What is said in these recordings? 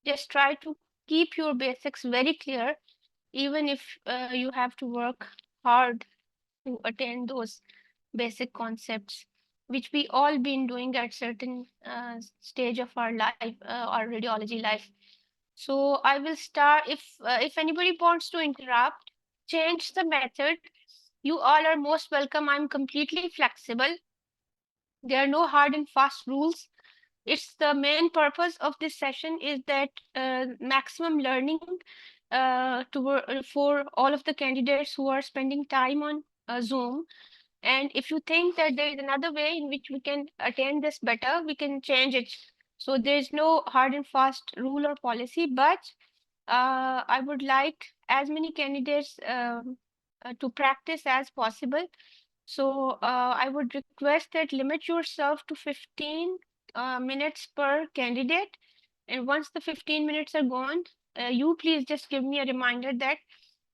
Just try to keep your basics very clear, even if you have to work hard to attain those basic concepts, which we all been doing at certain stage of our life, our radiology life. So I will start. If anybody wants to interrupt, change the method, you all are most welcome. I'm completely flexible. There are no hard and fast rules. It's the main purpose of this session is that maximum learning for all of the candidates who are spending time on Zoom. And if you think that there is another way in which we can attain this better, we can change it. So there is no hard and fast rule or policy, but I would like as many candidates to practice as possible. So I would request that limit yourself to 15 minutes per candidate. And once the 15 minutes are gone, you please just give me a reminder that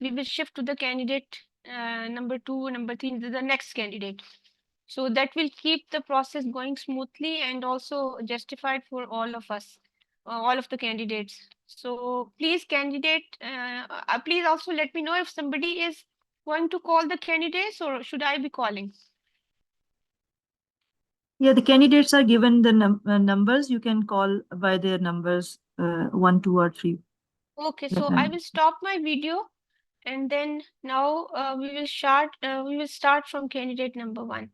we will shift to the candidate number 2, number 3, the next candidate. So that will keep the process going smoothly and also justified for all of us, all of the candidates. So please please also let me know if somebody is going to call the candidates or should I be calling? Yeah, the candidates are given the numbers. You can call by their numbers, 1, 2, or 3. Okay, so I will stop my video and then now we will start from candidate number 1.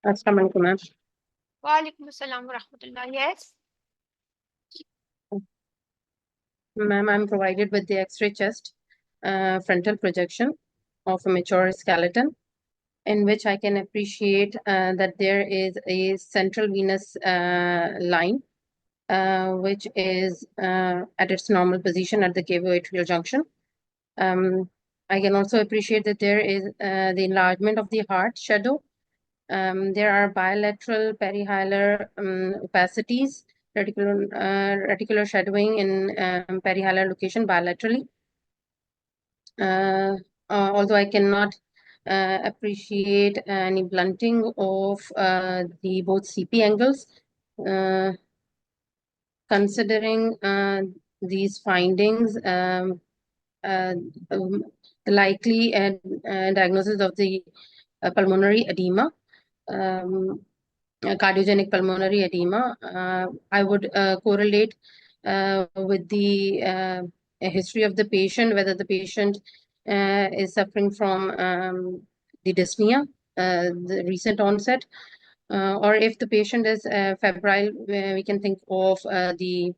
Assalamu alaikum, ma'am. Wa alaikum assalam wa rahmatullah. Yes. Ma'am, I'm provided with the X-ray chest frontal projection of a mature skeleton, in which I can appreciate that there is a central venous line, which is at its normal position at the cavo-atrial junction. I can also appreciate that there is the enlargement of the heart shadow. There are bilateral perihilar opacities, reticular shadowing in perihilar location bilaterally. Although I cannot appreciate any blunting of the both CP angles. Considering these findings, the likely diagnosis of the pulmonary edema, cardiogenic pulmonary edema, I would correlate with the history of the patient, whether the patient is suffering from the dyspnea, the recent onset, or if the patient is febrile, we can think of the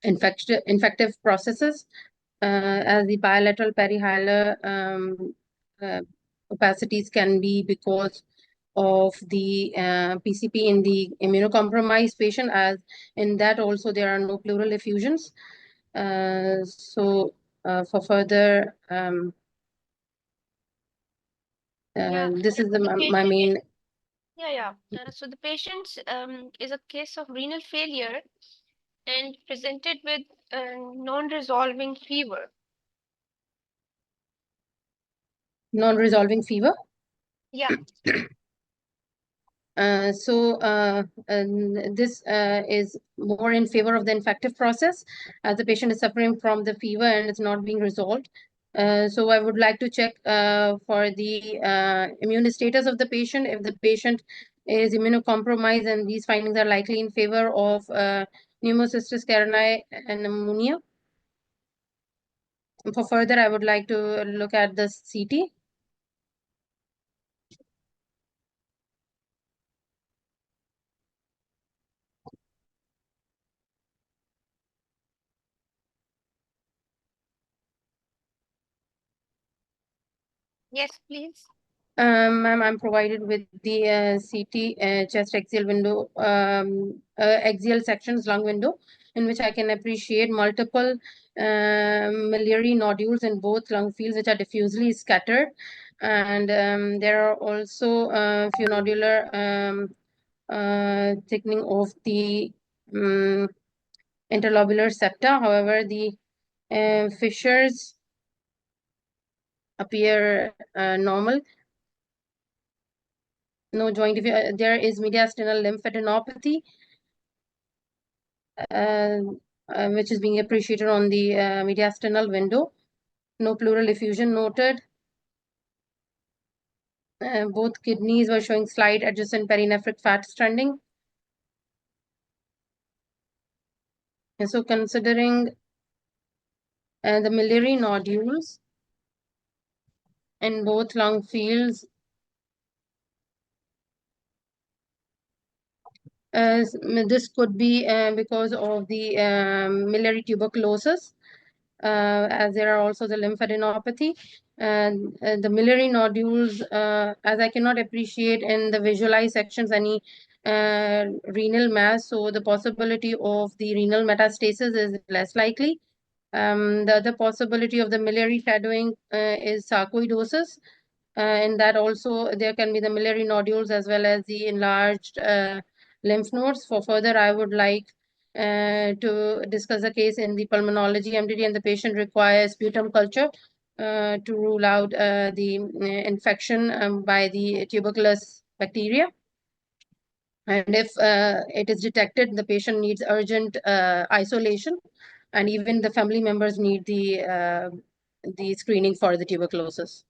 infective processes, as the bilateral perihilar opacities can be because of the PCP in the immunocompromised patient, as in that also there are no pleural effusions. So for further, this is my main. Yeah. So the patient is a case of renal failure and presented with non-resolving fever. Non-resolving fever? Yeah. This is more in favor of the infective process, as the patient is suffering from the fever and it's not being resolved. So I would like to check for the immune status of the patient. If the patient is immunocompromised, and these findings are likely in favor of pneumocystis carinii and pneumonia. For further, I would like to look at the CT. Yes, please. Ma'am, I'm provided with the CT chest axial window, axial sections lung window, in which I can appreciate multiple miliary nodules in both lung fields, which are diffusely scattered. And there are also few nodular thickening of the interlobular septa. However, the fissures appear normal. No joint. There is mediastinal lymphadenopathy which is being appreciated on the mediastinal window. No pleural effusion noted. Both kidneys were showing slight adjacent perinephric fat stranding. And so considering the miliary nodules in both lung fields, this could be because of the miliary tuberculosis, as there are also the lymphadenopathy. And the miliary nodules, as I cannot appreciate in the visualized sections any renal mass, so the possibility of the renal metastasis is less likely. The other possibility of the miliary shadowing is sarcoidosis. In that also there can be the miliary nodules as well as the enlarged lymph nodes. For further, I would like to discuss the case in the pulmonology MDT, and the patient requires sputum culture to rule out the infection by the tuberculous bacteria. And if it is detected, the patient needs urgent isolation, and even the family members need the screening for the tuberculosis.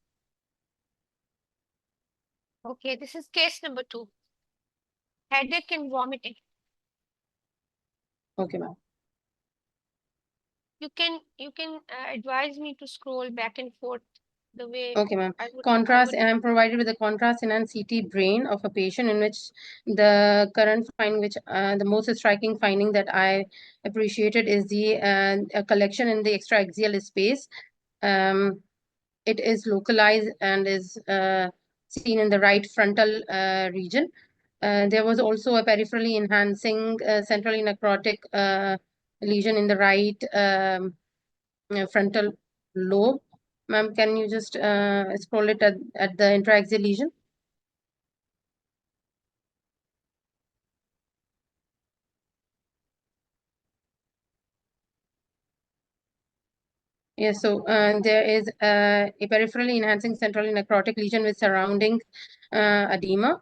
Okay, this is case number 2. Headache and vomiting. Okay, ma'am. You can advise me to scroll back and forth the way Okay, ma'am. I would. Contrast, and I'm provided with a contrast enhanced CT brain of a patient in which the current finding, which the most striking finding that I appreciated is the a collection in the extraaxial space. It is localized and is seen in the right frontal region. There was also a peripherally enhancing centrally necrotic lesion in the right frontal lobe. Ma'am, can you just scroll it at the intraaxial lesion? Yes, so there is a peripherally enhancing centrally necrotic lesion with surrounding edema,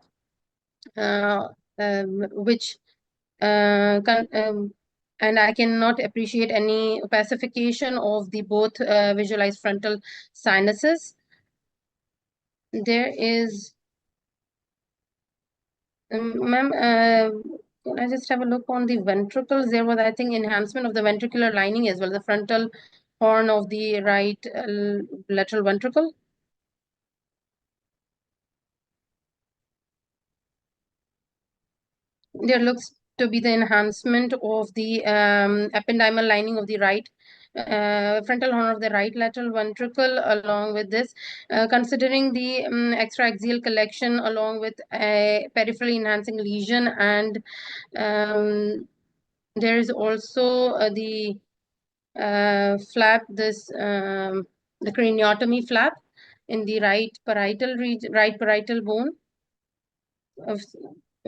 which and I cannot appreciate any opacification of the both visualized frontal sinuses. There is, ma'am, can I just have a look on the ventricles? There was, I think, enhancement of the ventricular lining as well, the frontal horn of the right lateral ventricle. There looks to be the enhancement of the ependymal lining of the right frontal horn of the right lateral ventricle. Along with this, considering the extraaxial collection along with a peripherally enhancing lesion, and there is also the flap, the craniotomy flap in the right parietal bone of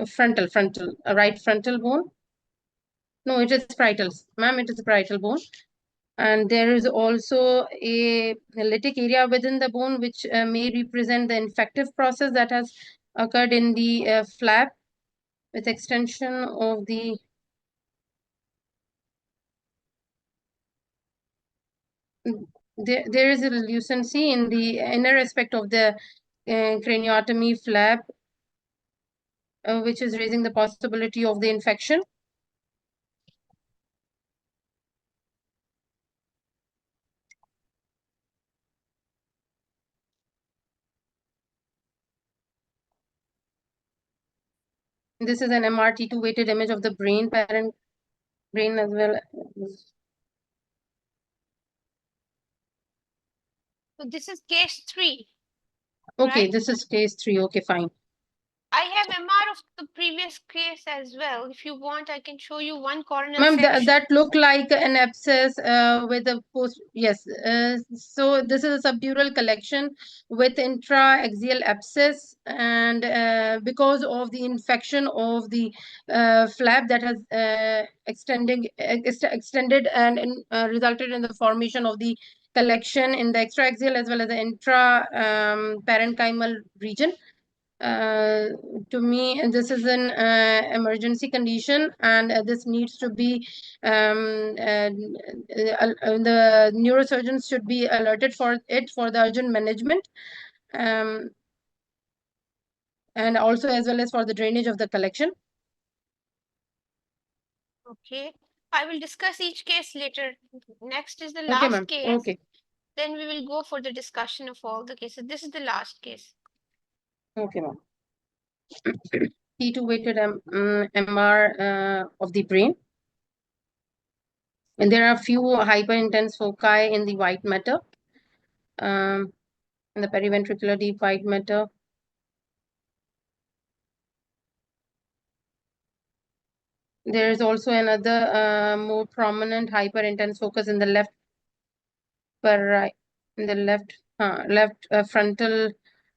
frontal right frontal bone. No, it is parietal, ma'am. It is a parietal bone, and there is also a lytic area within the bone which may represent the infective process that has occurred in the flap with extension of the there is a lucency in the inner aspect of the craniotomy flap, which is raising the possibility of the infection. This is an MRT2 weighted image of the brain, parent brain as well. So this is case 3. Okay, right? this is case 3. Okay, fine. I have MR of the previous case as well. If you want, I can show you one coronal Ma'am, section. that looked like an abscess with a post. Yes. So this is a subdural collection with intraaxial abscess, and because of the infection of the flap that has extended and resulted in the formation of the collection in the extraaxial as well as the intra parenchymal region. to me, this is an emergency condition, and this needs to be the neurosurgeons should be alerted for it for the urgent management, and also as well as for the drainage of the collection. Okay. I will discuss each case later. Next is the Okay, last ma'am. case. Okay. Then we will go for the discussion of all the cases. This is the last case. Okay, ma'am. T2 weighted MR of the brain. And there are few hyperintense foci in the white matter, in the periventricular deep white matter. There is also another more prominent hyperintense focus in the left right, in the left frontal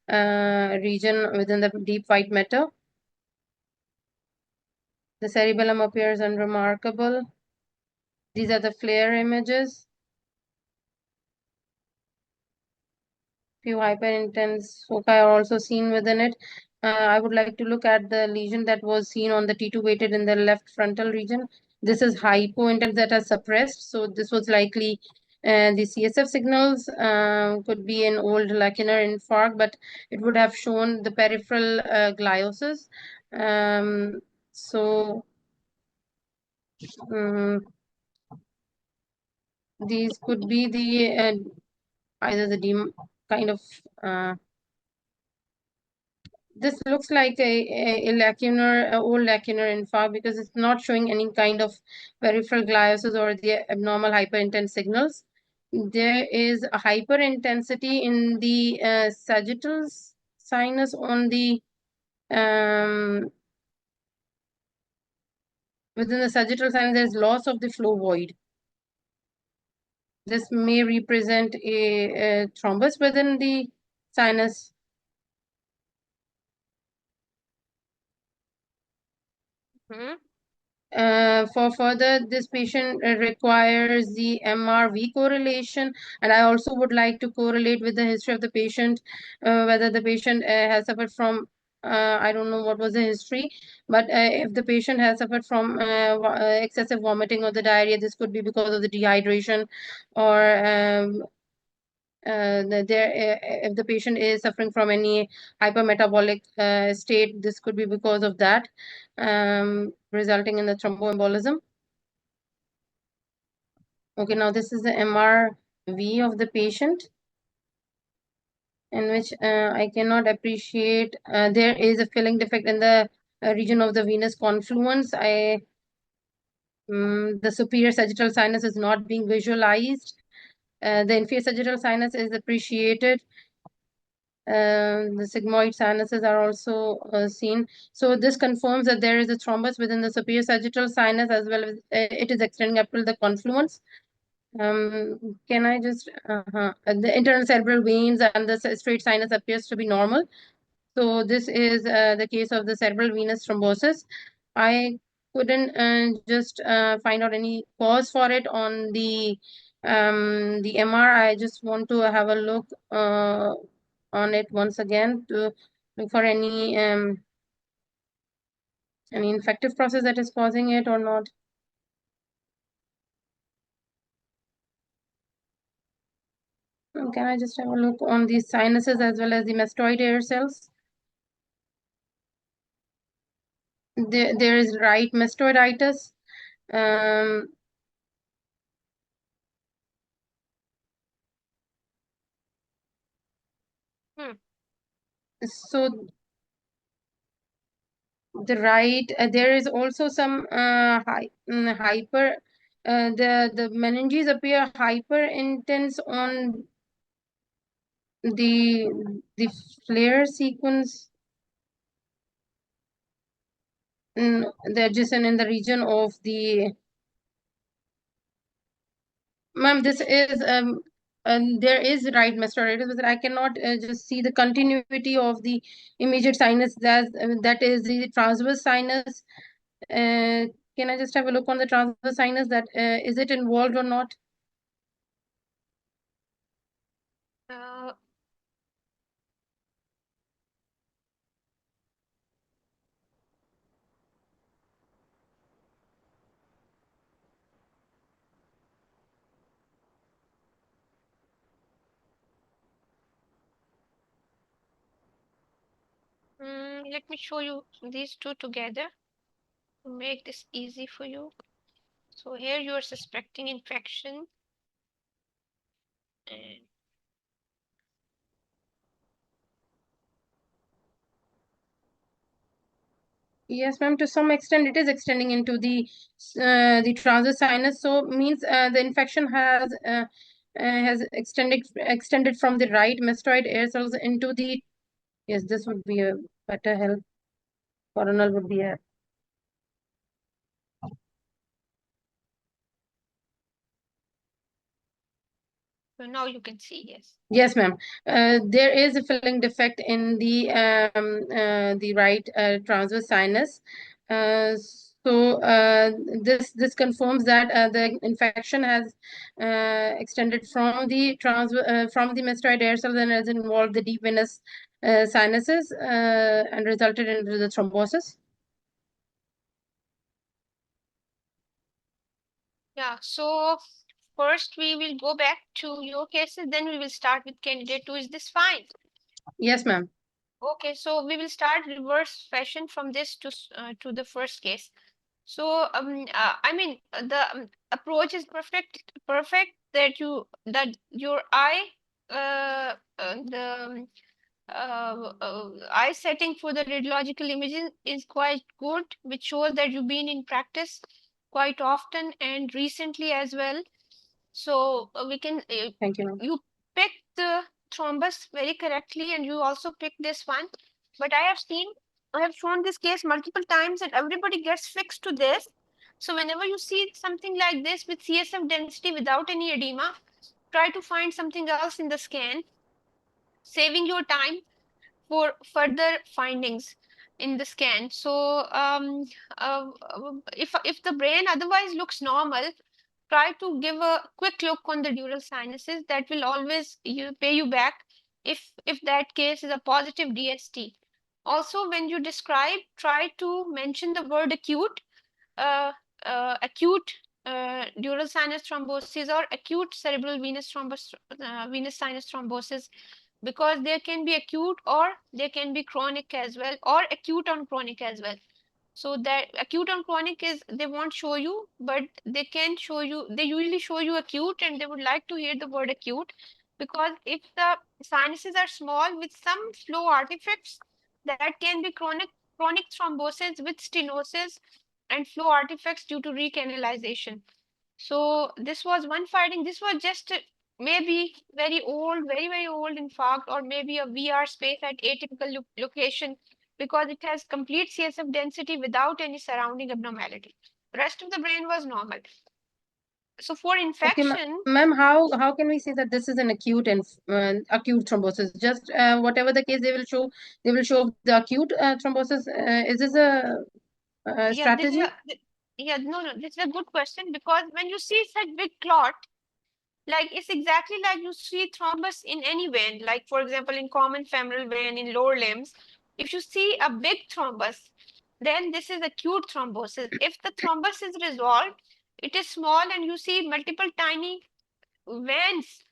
region within the deep white matter. The cerebellum appears unremarkable. These are the FLAIR images. Few hyperintense foci are also seen within it. I would like to look at the lesion that was seen on the T2 weighted in the left frontal region. This is hypointense that are suppressed. So this was likely the CSF signals could be an old lacunar infarct, but it would have shown the peripheral gliosis. So these could be the either the kind of this looks like a lacunar, old lacunar infarct, because it's not showing any kind of peripheral gliosis or the abnormal hyperintense signals. There is a hyperintensity in the sagittal sinus on the within the sagittal sinus. There's loss of the flow void. This may represent a thrombus within the sinus. For further, this patient requires the MRV correlation, and I also would like to correlate with the history of the patient, whether the patient has suffered from, I don't know what was the history, but if the patient has suffered from excessive vomiting or the diarrhea, this could be because of the dehydration, or if the patient is suffering from any hypermetabolic state, this could be because of that, resulting in the thromboembolism. Okay, now this is the MRV of the patient, in which I cannot appreciate. There is a filling defect in the region of the venous confluence. The superior sagittal sinus is not being visualized. The inferior sagittal sinus is appreciated. The sigmoid sinuses are also seen. So this confirms that there is a thrombus within the superior sagittal sinus, as well as it is extending up to the confluence. Can I just, the internal cerebral veins and the straight sinus appears to be normal. So this is the case of the cerebral venous thrombosis. I couldn't just find out any cause for it on the MR. I just want to have a look on it once again to look for any infective process that is causing it or not. Can I just have a look on the sinuses as well as the mastoid air cells? There is right mastoiditis. So the right, there is also some hyper. The meninges appear hyper intense on the flare sequence. The adjacent in the region of the, ma'am, this is there is right mastoiditis, but I cannot just see the continuity of the immediate sinus. That is the transverse sinus. Can I just have a look on the transverse sinus, that is it involved or not? Uh, Let me show you these two together to make this easy for you. So here you are suspecting infection. And Yes, ma'am. To some extent, it is extending into the transverse sinus. So means the infection has extended from the right mastoid air cells into the. Yes, this would be a better help. Coronal would be a. so now you can see, yes. Yes, ma'am. There is a filling defect in the right transverse sinus. This confirms that the infection has extended from the mastoid air cells and has involved the deep venous sinuses and resulted in the thrombosis. Yeah, so first we will go back to your cases, then we will start with candidate 2. Is this fine? Yes, ma'am. Okay, so we will start reverse fashion from this to the first case. So I mean the approach is perfect that your eye the eye setting for the radiological imaging is quite good, which shows that you've been in practice quite often and recently as well. So we can Thank you, ma'am. you picked the thrombus very correctly, and you also picked this one. But I have shown this case multiple times, and everybody gets fixed to this. So whenever you see something like this with CSF density without any edema, try to find something else in the scan, saving your time for further findings in the scan. So if the brain otherwise looks normal, try to give a quick look on the dural sinuses. That will always pay you back if that case is a positive DST. Also, when you describe, try to mention the word acute, uh, acute dural sinus thrombosis or acute cerebral venous sinus thrombosis, because there can be acute or there can be chronic as well, or acute on chronic as well. So that acute on chronic is they won't show you, but they can show you, they usually show you acute, and they would like to hear the word acute, because if the sinuses are small with some flow artifacts, that can be chronic thrombosis with stenosis and flow artifacts due to recanalization. So this was one finding. This was just maybe very old, very old infarct, or maybe a VR space at atypical location, because it has complete CSF density without any surrounding abnormality. Rest of the brain was normal. So for Okay, infection, ma'am, how can we say that this is an acute thrombosis? Just whatever the case, they will show the acute thrombosis. Is this a yeah, this is strategy? yeah, no, this is a good question, because when you see such big clot, like it's exactly like you see thrombus in any vein, like for example in common femoral vein in lower limbs. If you see a big thrombus, then this is acute thrombosis. If the thrombus is resolved, it is small, and you see multiple tiny veins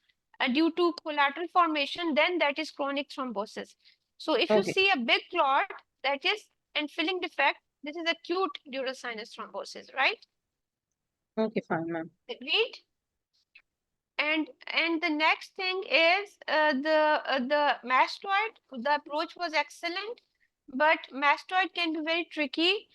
due to collateral formation, then that is chronic thrombosis. So if you Okay, see a big clot, that is, and filling defect, this is acute dural sinus thrombosis, right? okay, fine, ma'am. Read. And the next thing is the mastoid. The approach was excellent, but mastoid can be very tricky.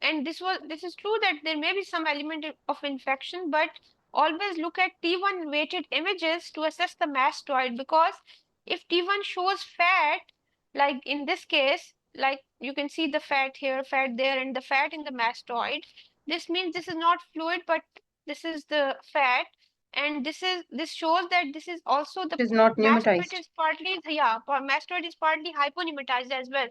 And this is true that there may be some element of infection, but always look at T1 weighted images to assess the mastoid, because if T1 shows fat, like in this case, like you can see the fat here, fat there, and the fat in the mastoid, this means this is not fluid, but this is the fat, and this shows that this is also the It is not mastoid pneumatized. is partly, yeah, mastoid is partly hypopneumatized as well,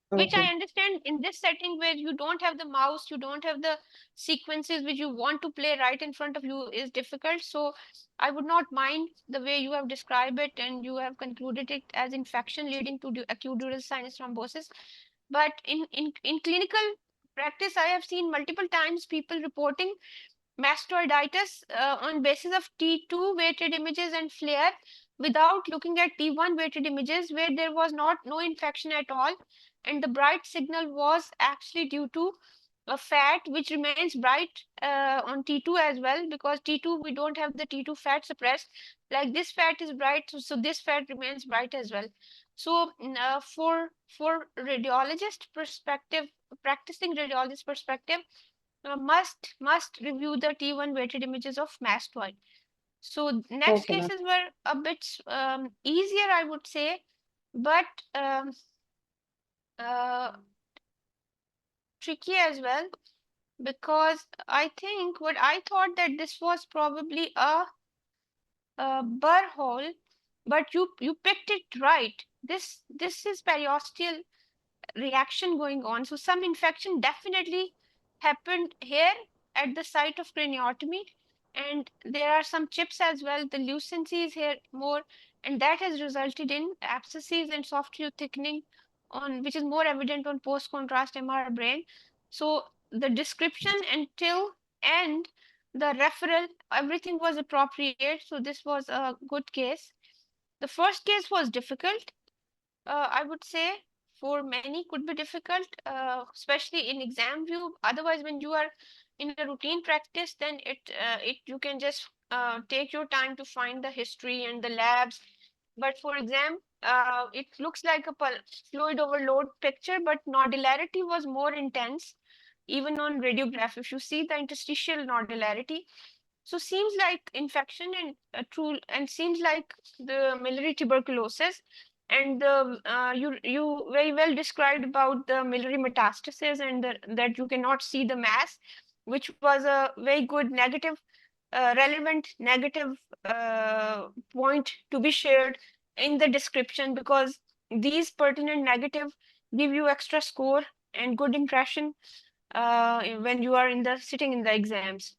which I Okay, understand in this setting where you don't have the mouse, you don't have the sequences which you want to play right in front of you is difficult. So I would not mind the way you have described it, and you have concluded it as infection leading to acute dural sinus thrombosis. But in clinical practice, I have seen multiple times people reporting mastoiditis on basis of T2 weighted images and flare, without looking at T1 weighted images, where there was no infection at all. and the bright signal was actually due to a fat which remains bright on T2 as well, because T2 we don't have the T2 fat suppressed. Like this fat is bright, so this fat remains bright as well. So for radiologist perspective, practicing radiologist perspective, must review the T1 weighted images of mastoid. So next Okay, ma'am. cases were a bit easier, I would say, but uh, tricky as well, because I think what I thought that this was probably a burr hole, but you picked it right. This is periosteal reaction going on. So some infection definitely happened here at the site of craniotomy, and there are some chips as well. The lucency is here more, and that has resulted in abscesses and soft tissue thickening on, which is more evident on post-contrast MR brain. So the description until end, the referral, everything was appropriate. So this was a good case. The first case was difficult, I would say. For many could be difficult, especially in exam view. Otherwise, when you are in a routine practice, then it you can just take your time to find the history and the labs. But for exam, it looks like a fluid overload picture, but nodularity was more intense, even on radiograph. If you see the interstitial nodularity, so seems like infection and true, and seems like the miliary tuberculosis. And you very well described about the miliary metastasis, and that you cannot see the mass, which was a very good negative, relevant negative point to be shared in the description, because these pertinent negative give you extra score and good impression when you are in the sitting in the exams.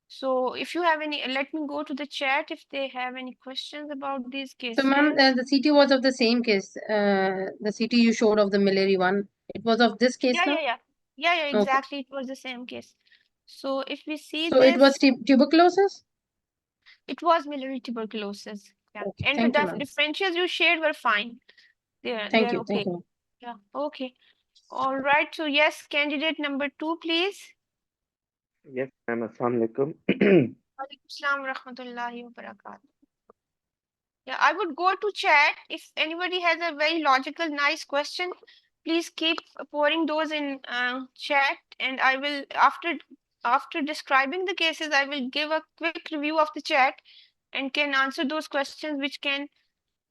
So if you have any, let me go to the chat if they have any questions about these So, ma'am, cases. the CT was of the same case. The CT you showed of the miliary one. It was of this case, Yeah, now. yeah, yeah. Yeah, yeah, Okay. exactly. It was the same case. So if we see So it was this, tuberculosis. it was miliary tuberculosis. Yeah. Okay. And the Thank you, ma'am. differentials you shared were fine. Thank They're you. Thank okay. you. Yeah. Okay. All right. So yes, candidate number 2, please. Yes, ma'am. Assalamu alaikum. Walaikum Assalam wa rahmatullahi wa barakatuh. Yeah, I would go to chat. If anybody has a very logical, nice question, please keep pouring those in chat, and I will, after describing the cases, I will give a quick review of the chat and can answer those questions, which can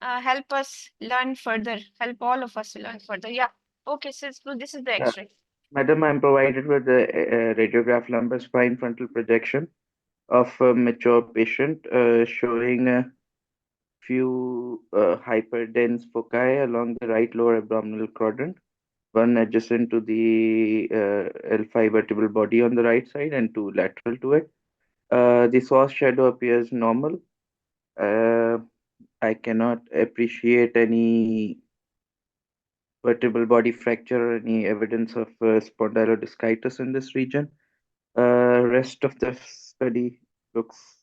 help us learn further, help all of us learn further. Yeah. Okay, so this is the Uh, X-ray. Madam, I'm provided with the radiograph lumbar spine frontal projection of a mature patient showing a few hyperdense foci along the right lower abdominal quadrant, one adjacent to the L5 vertebral body on the right side and two lateral to it. The source shadow appears normal. Uh, I cannot appreciate any vertebral body fracture or any evidence of spondylodiscitis in this region. Rest of the study looks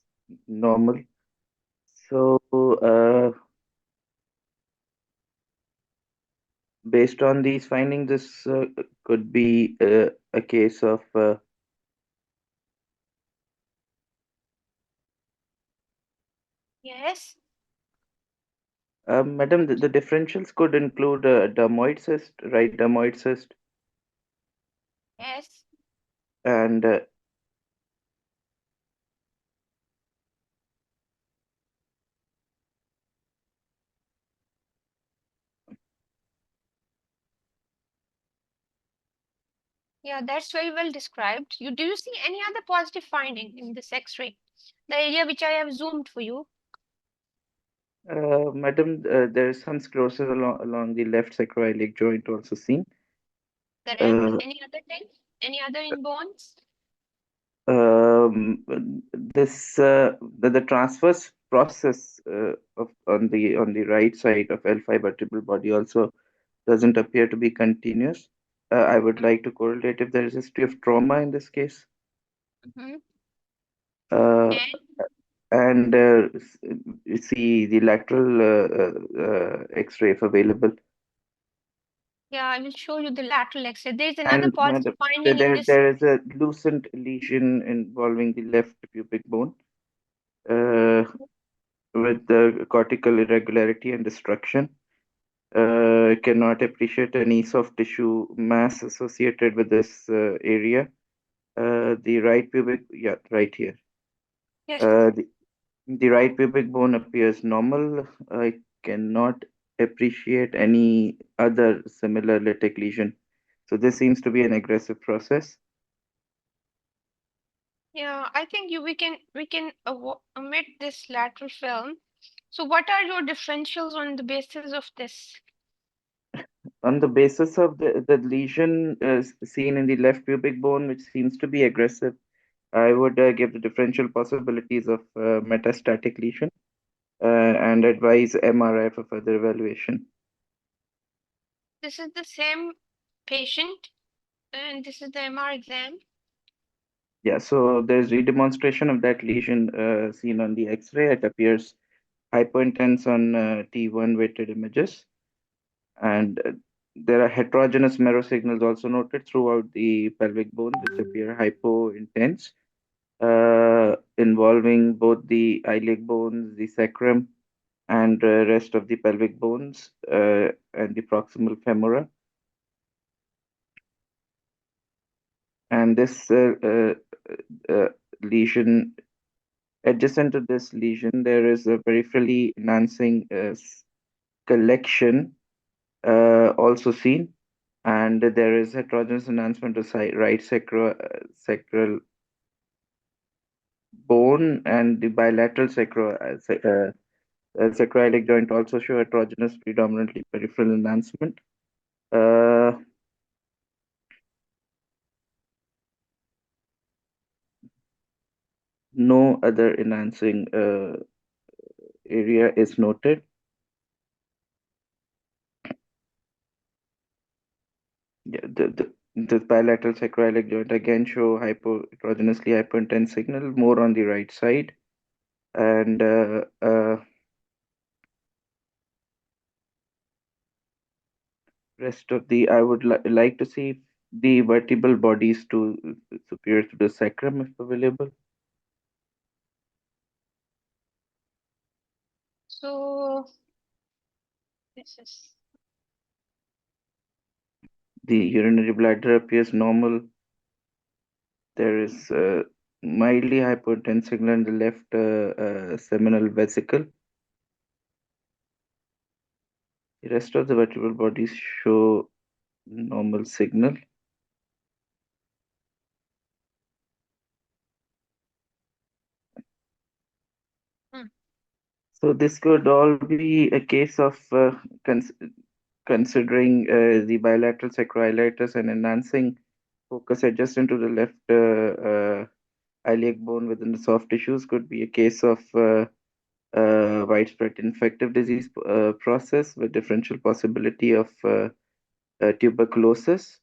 normal. So, based on these findings, this could be a case of Yes. madam, the differentials could include dermoid cyst, right dermoid cyst, Yes. and Yeah, that's very well described. Do you see any other positive finding in this X-ray? The area which I have zoomed for you. madam, there is some sclerosis along the left sacroiliac joint also seen. Correct. Uh, Any other thing? Any other in bones? um, this the transverse process of on the right side of L5 vertebral body also doesn't appear to be continuous. I would like to correlate if there is history of trauma in this case. Mm-hmm. Uh, And and you see the lateral X-ray if available. Yeah, I will show you the lateral X-ray. There's another And positive finding in this. there is a lucent lesion involving the left pubic bone uh, with the cortical irregularity and destruction. Cannot appreciate any soft tissue mass associated with this area. The right pubic, yeah, right here. Yes. The right pubic bone appears normal. I cannot appreciate any other similar lytic lesion. So this seems to be an aggressive process. Yeah, I think we can omit this lateral film. So what are your differentials on the basis of this? On the basis of the lesion seen in the left pubic bone, which seems to be aggressive, I would give the differential possibilities of metastatic lesion and advise MRI for further evaluation. This is the same patient, and this is the MR exam. Yeah, so there's redemonstration of that lesion seen on the X-ray. It appears hypointense on T1 weighted images, and there are heterogeneous marrow signals also noted throughout the pelvic bone, which appear hypointense, involving both the iliac bones, the sacrum, and rest of the pelvic bones and the proximal femora. And this lesion, adjacent to this lesion, there is a peripherally enhancing collection also seen, and there is heterogeneous enhancement of right sacral bone, and the bilateral sacroiliac joint also show heterogeneous, predominantly peripheral enhancement. Uh, no other enhancing area is noted. Yeah, the bilateral sacroiliac joint again show heterogeneously hypointense signal, more on the right side, and rest of the, I would like to see the vertebral bodies to superior to the sacrum if available. So this is The urinary bladder appears normal. There is mildly hypotensive signal in the left seminal vesicle. The rest of the vertebral bodies show normal signal. hmm. So this could all be a case of considering the bilateral sacroiliitis and enhancing focus adjacent to the left iliac bone within the soft tissues could be a case of widespread infective disease process with differential possibility of tuberculosis.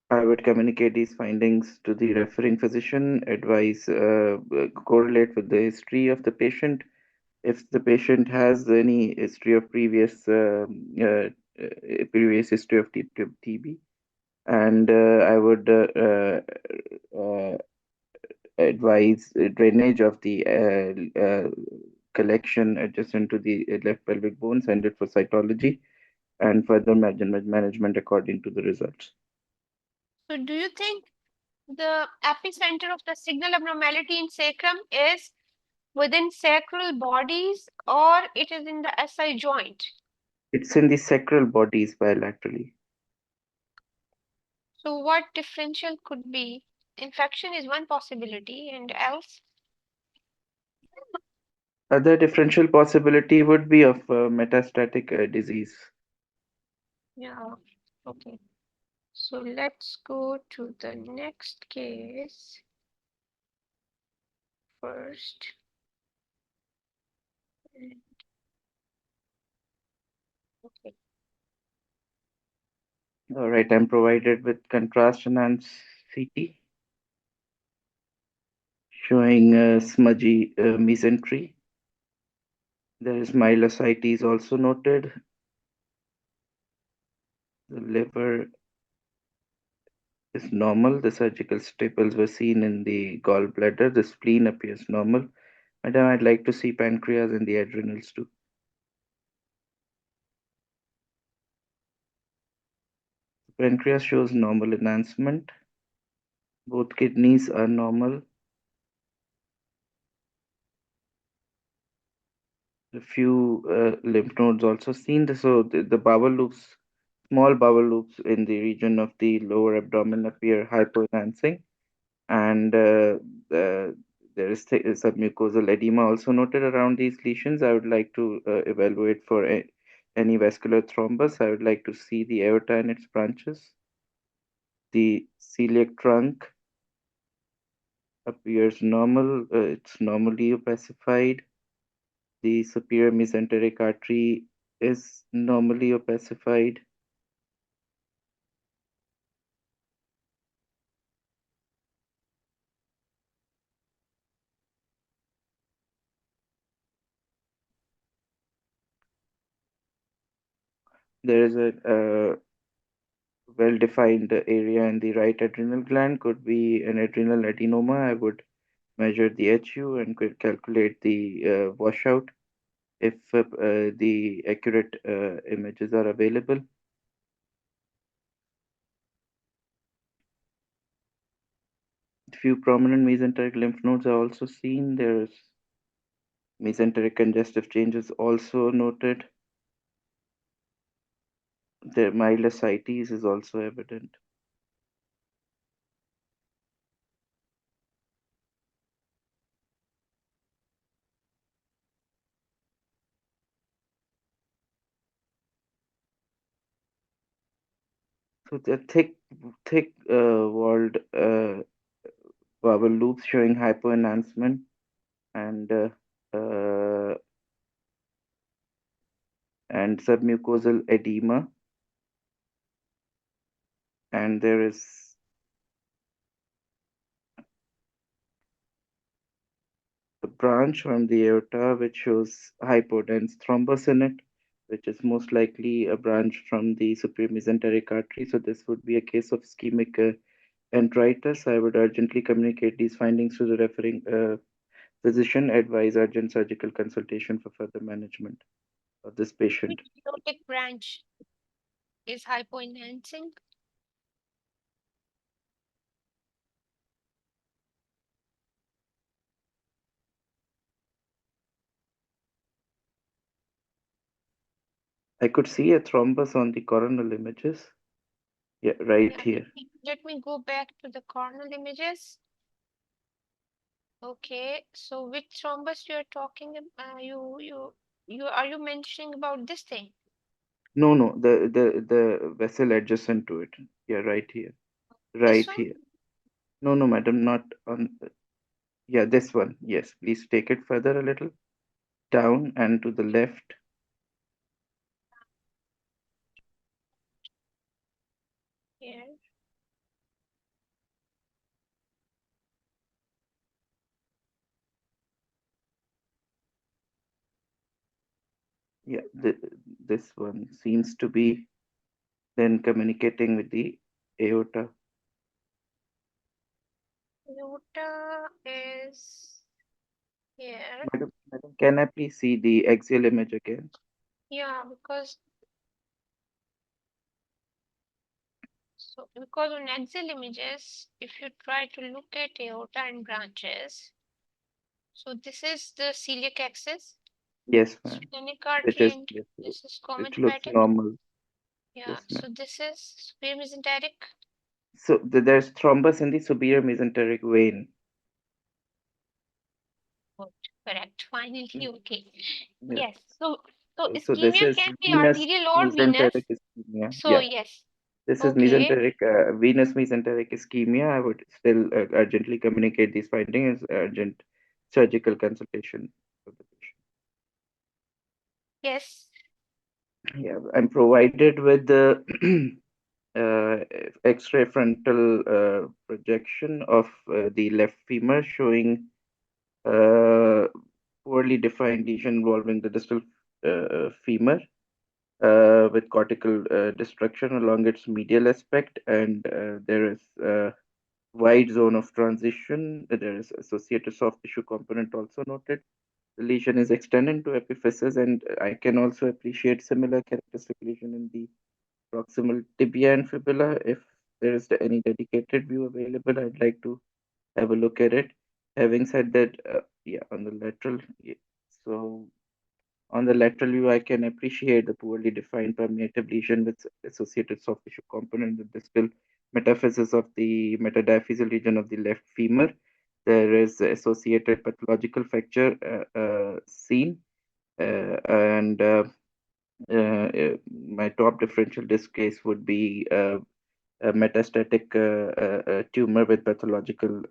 I would communicate these findings to the referring physician, advise correlate with the history of the patient. If the patient has any history of previous history of TB, and I would advise drainage of the collection adjacent to the left pelvic bone, send it for cytology, and further management according to the results. So do you think the epicenter of the signal abnormality in sacrum is within sacral bodies or it is in the SI joint? It's in the sacral bodies bilaterally. So what differential could be? Infection is one possibility, and else? Other differential possibility would be of metastatic disease. Yeah, okay. So let's go to the next case first. Okay. All right, I'm provided with contrast enhanced CT showing smudgy mesentery. There is myelosite also noted. The liver is normal. The surgical staples were seen in the gallbladder. The spleen appears normal. Madam, I'd like to see pancreas and the adrenals too. Pancreas shows normal enhancement. Both kidneys are normal. A few lymph nodes also seen. So the bowel loops, small bowel loops in the region of the lower abdomen appear hypoenhancing, and there is submucosal edema also noted around these lesions. I would like to evaluate for any vascular thrombus. I would like to see the aorta and its branches. The celiac trunk appears normal. It's normally opacified. The superior mesenteric artery is normally opacified. There is a well-defined area in the right adrenal gland, could be an adrenal adenoma. I would measure the HU and could calculate the washout if the accurate images are available. Few prominent mesenteric lymph nodes are also seen. There's mesenteric congestive changes also noted. The myelosite is also evident. So the thick walled bubble loops showing hypoenhancement and uh, and submucosal edema, and there is a branch from the aorta which shows hypodense thrombus in it, which is most likely a branch from the superior mesenteric artery. So this would be a case of ischemic enteritis. I would urgently communicate these findings to the referring physician, advise urgent surgical consultation for further management of this patient. Which aortic branch is hypoenhancing? I could see a thrombus on the coronal images. Yeah, right Yeah, here. let me go back to the coronal images. Okay, so which thrombus you are talking you are you mentioning about this thing? No, the vessel adjacent to it. Yeah, right here. This Right one? here. No, madam, not on. Yeah, this one. Yes, please take it further a little down and to the left. Here. Yeah, this one seems to be then communicating with the aorta. Aorta is here. Madam, can I please see the axial image again? Yeah, because on axial images, if you try to look at aorta and branches, so this is the celiac axis, Yes, ma'am. splenic It artery, is. and Yes, this is it common looks hepatic. normal. Yeah, Yes, ma'am. so this is superior mesenteric. So there's thrombus in the superior mesenteric vein. Good, correct. Finally, okay. Yes. Yes. So So this ischemia is can be venous arterial or venous. mesenteric ischemia. So Yeah, yes. this is Okay. mesenteric, venous mesenteric ischemia. I would still urgently communicate these findings as urgent surgical consultation for the patient. Yes. Yeah, I'm provided with the uh, X-ray frontal projection of the left femur showing uh, poorly defined lesion involving the distal femur with cortical destruction along its medial aspect, and there is a wide zone of transition. There is associated soft tissue component also noted. The lesion is extended to epiphysis, and I can also appreciate similar characteristic lesion in the proximal tibia and fibula. If there is any dedicated view available, I'd like to have a look at it. Having said that, yeah, on the lateral, so on the lateral view, I can appreciate the poorly defined permeative lesion with associated soft tissue component, the distal metaphysis of the metadiaphyseal region of the left femur. There is associated pathological fracture seen, and my top differential disc case would be a metastatic tumor with pathological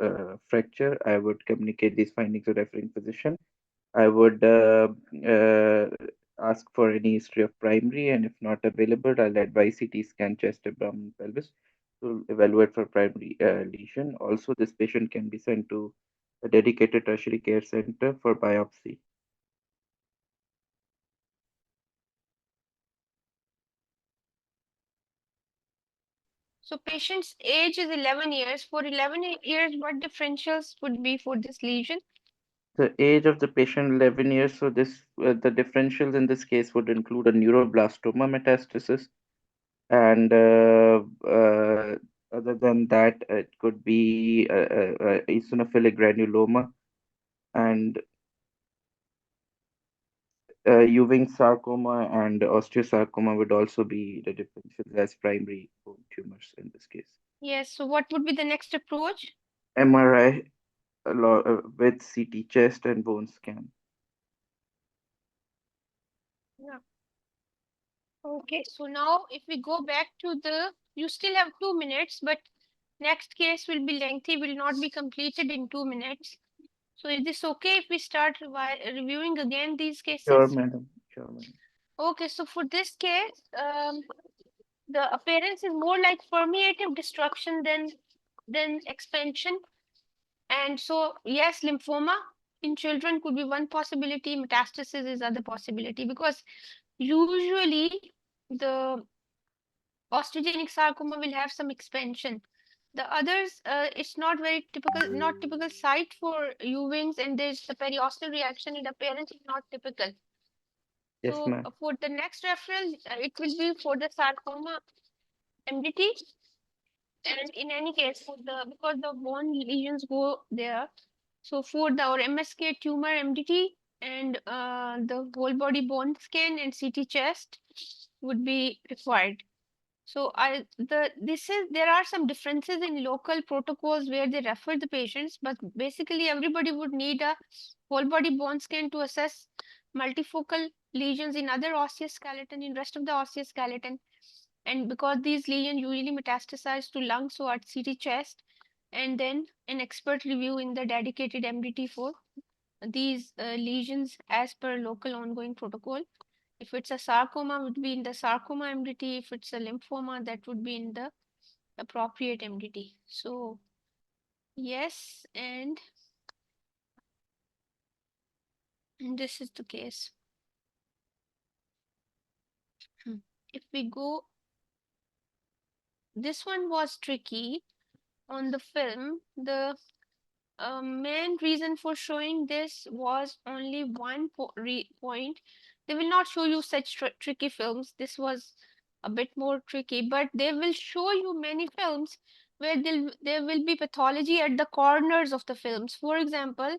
fracture. I would communicate these findings to referring physician. I would ask for any history of primary, and if not available, I'll advise CT scan chest, abdomen, pelvis to evaluate for primary lesion. Also, this patient can be sent to a dedicated tertiary care center for biopsy. So patient's age is 11 years. For 11 years, what differentials would be for this lesion? The age of the patient 11 years, so this the differentials in this case would include a neuroblastoma metastasis, and other than that, it could be eosinophilic granuloma and Ewing sarcoma and osteosarcoma would also be the differentials as primary bone tumors in this case. Yes, so what would be the next approach? MRI with CT chest and bone scan. Yeah. Okay, so now if we go back to you still have 2 minutes, but next case will be lengthy, will not be completed in 2 minutes. So is this okay if we start reviewing again these Sure, cases? madam. Sure, madam. Okay, so for this case, the appearance is more like permeative destruction than expansion. And so, yes, lymphoma in children could be one possibility, metastasis is other possibility, because usually the osteogenic sarcoma will have some expansion. The others, it's not very typical, not typical site for Ewing's, and there's the periosteal reaction and appearance is not typical. Yes, So ma'am. for the next referral, it will be for the sarcoma MDT. And in any case, because the bone lesions go there, so for our MSK tumor MDT and the whole body bone scan and CT chest would be required. So there are some differences in local protocols where they refer the patients, but basically everybody would need a whole body bone scan to assess multifocal lesions in other osseous skeleton, in rest of the osseous skeleton. And because these lesions usually metastasize to lungs, so at CT chest, and then an expert review in the dedicated MDT for these lesions as per local ongoing protocol. If it's a sarcoma, would be in the sarcoma MDT. If it's a lymphoma, that would be in the appropriate MDT. So yes, and this is the case. If we go, this one was tricky on the film. The main reason for showing this was only one point. They will not show you such tricky films. This was a bit more tricky, but they will show you many films where there will be pathology at the corners of the films. For example,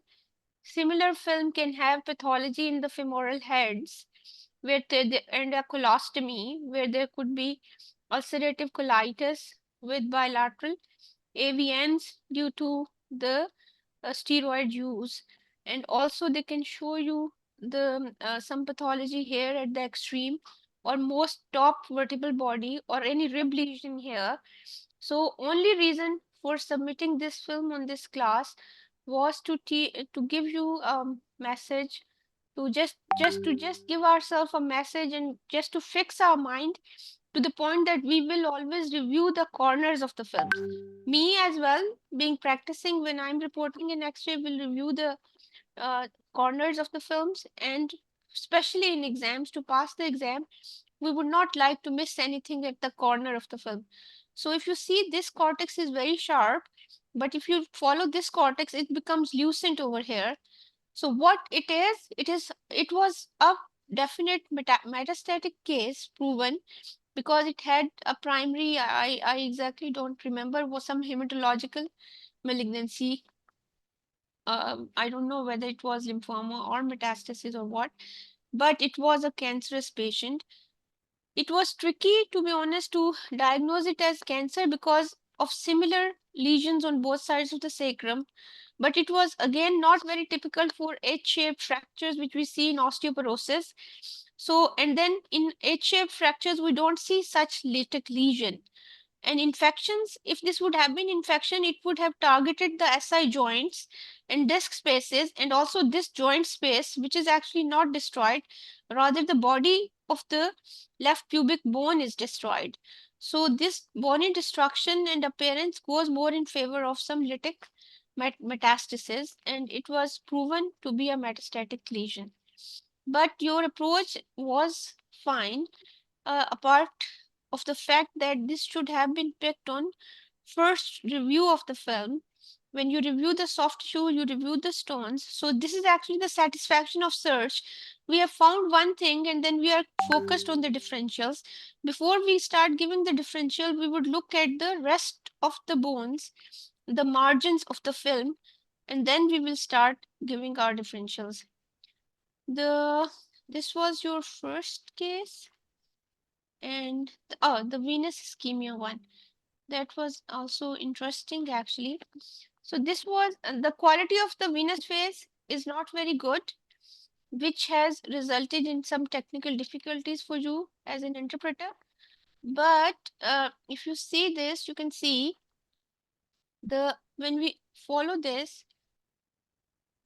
similar film can have pathology in the femoral heads, where and a colostomy, where there could be ulcerative colitis with bilateral AVNs due to the steroid use. And also they can show you the some pathology here at the extreme or most top vertebral body or any rib lesion here. So only reason for submitting this film on this class was to give you a message, to just give ourselves a message and just to fix our mind to the point that we will always review the corners of the films. Me as well, being practicing when I'm reporting an X-ray, will review the corners of the films, and especially in exams, to pass the exam, we would not like to miss anything at the corner of the film. So if you see, this cortex is very sharp, but if you follow this cortex, it becomes lucent over here. So what it was a definite metastatic case proven, because it had a primary, I exactly don't remember, was some hematological malignancy. I don't know whether it was lymphoma or metastasis or what, but it was a cancerous patient. It was tricky, to be honest, to diagnose it as cancer because of similar lesions on both sides of the sacrum. But it was again not very typical for H-shaped fractures, which we see in osteoporosis. So, and then in H-shaped fractures, we don't see such latex lesion. And infections, if this would have been infection, it would have targeted the SI joints and disc spaces, and also this joint space, which is actually not destroyed. Rather, the body of the left pubic bone is destroyed. So this bony destruction and appearance goes more in favor of some lytic metastasis, and it was proven to be a metastatic lesion. But your approach was fine, apart of the fact that this should have been picked on first review of the film. When you review the soft tissue, you review the stones. So this is actually the satisfaction of search. We have found one thing and then we are focused on the differentials. Before we start giving the differential, we would look at the rest of the bones, the margins of the film, and then we will start giving our differentials. This was your first case, and the venous ischemia one, that was also interesting actually. So this was the quality of the venous phase is not very good, which has resulted in some technical difficulties for you as an interpreter. But if you see this, you can see when we follow this,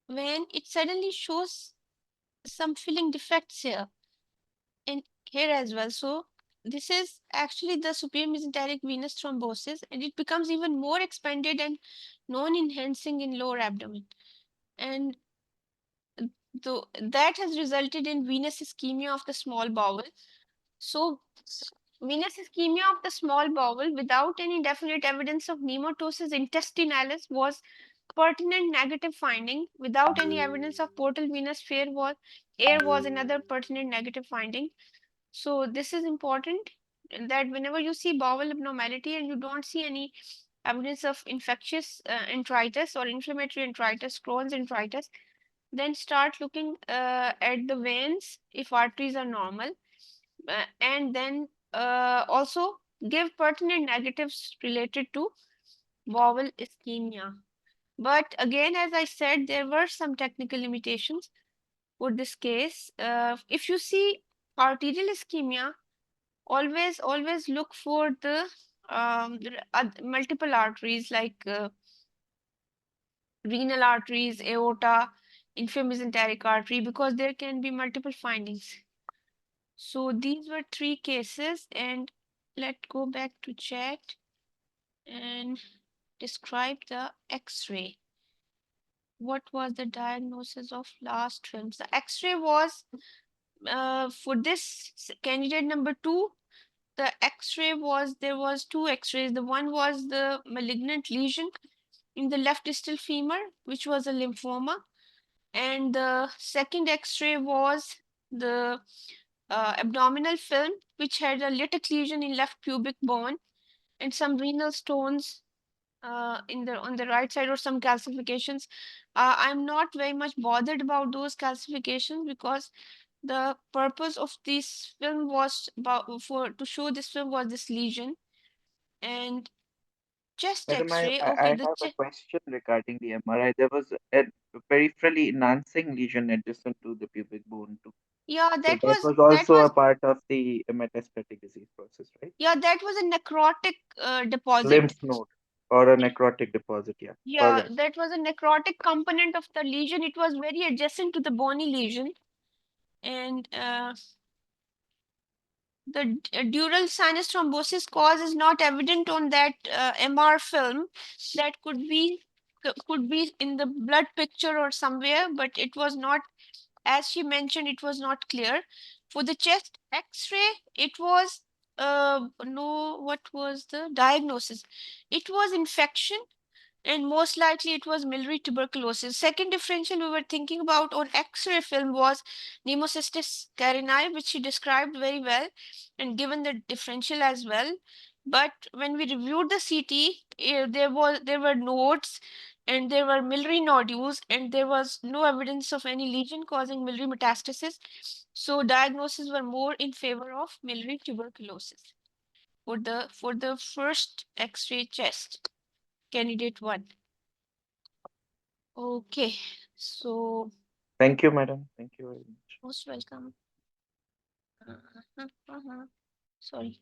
when it suddenly shows some filling defects here and here as well. So this is actually the superior mesenteric venous thrombosis, and it becomes even more expanded and non-enhancing in lower abdomen. And that has resulted in venous ischemia of the small bowel. So venous ischemia of the small bowel without any definite evidence of pneumatosis intestinalis was pertinent negative finding. Without any evidence of portal venous air was another pertinent negative finding. So this is important, that whenever you see bowel abnormality and you don't see any evidence of infectious enteritis or inflammatory enteritis, Crohn's enteritis, then start looking at the veins if arteries are normal, and then also give pertinent negatives related to bowel ischemia. But again, as I said, there were some technical limitations for this case. If you see arterial ischemia, always look for the multiple arteries like renal arteries, aorta, inframesenteric artery, because there can be multiple findings. So these were 3 cases, and let's go back to chat and describe the X-ray. What was the diagnosis of last films? The X-ray was for this candidate number 2. The X-ray was, there was 2 X-rays. The one was the malignant lesion in the left distal femur, which was a lymphoma, and the second X-ray was the abdominal film, which had a lytic lesion in left pubic bone and some renal stones on the right side, or some calcifications. I'm not very much bothered about those calcifications, because the purpose of this film was to show this film was this lesion. And chest Madam, X-ray, I okay, have a question regarding the MRI. There was a peripherally enhancing lesion adjacent to the pubic bone too. yeah, So that that was was that also a was part of the metastatic disease process, right? yeah, that was a necrotic deposit. Lymph node or a necrotic deposit, yeah. All Yeah, right. that was a necrotic component of the lesion. It was very adjacent to the bony lesion. And the dural sinus thrombosis cause is not evident on that MR film. That could be could be in the blood picture or somewhere, but it was not, as she mentioned, it was not clear. For the chest X-ray, it was no, what was the diagnosis? It was infection, and most likely it was miliary tuberculosis. Second differential we were thinking about on X-ray film was pneumocystis carinii, which she described very well and given the differential as well. But when we reviewed the CT, there were nodes and there were miliary nodules and there was no evidence of any lesion causing miliary metastasis. So diagnoses were more in favor of miliary tuberculosis for the first X-ray chest, candidate 1. Okay, so Thank you, madam. Thank you very much. most welcome. Sorry.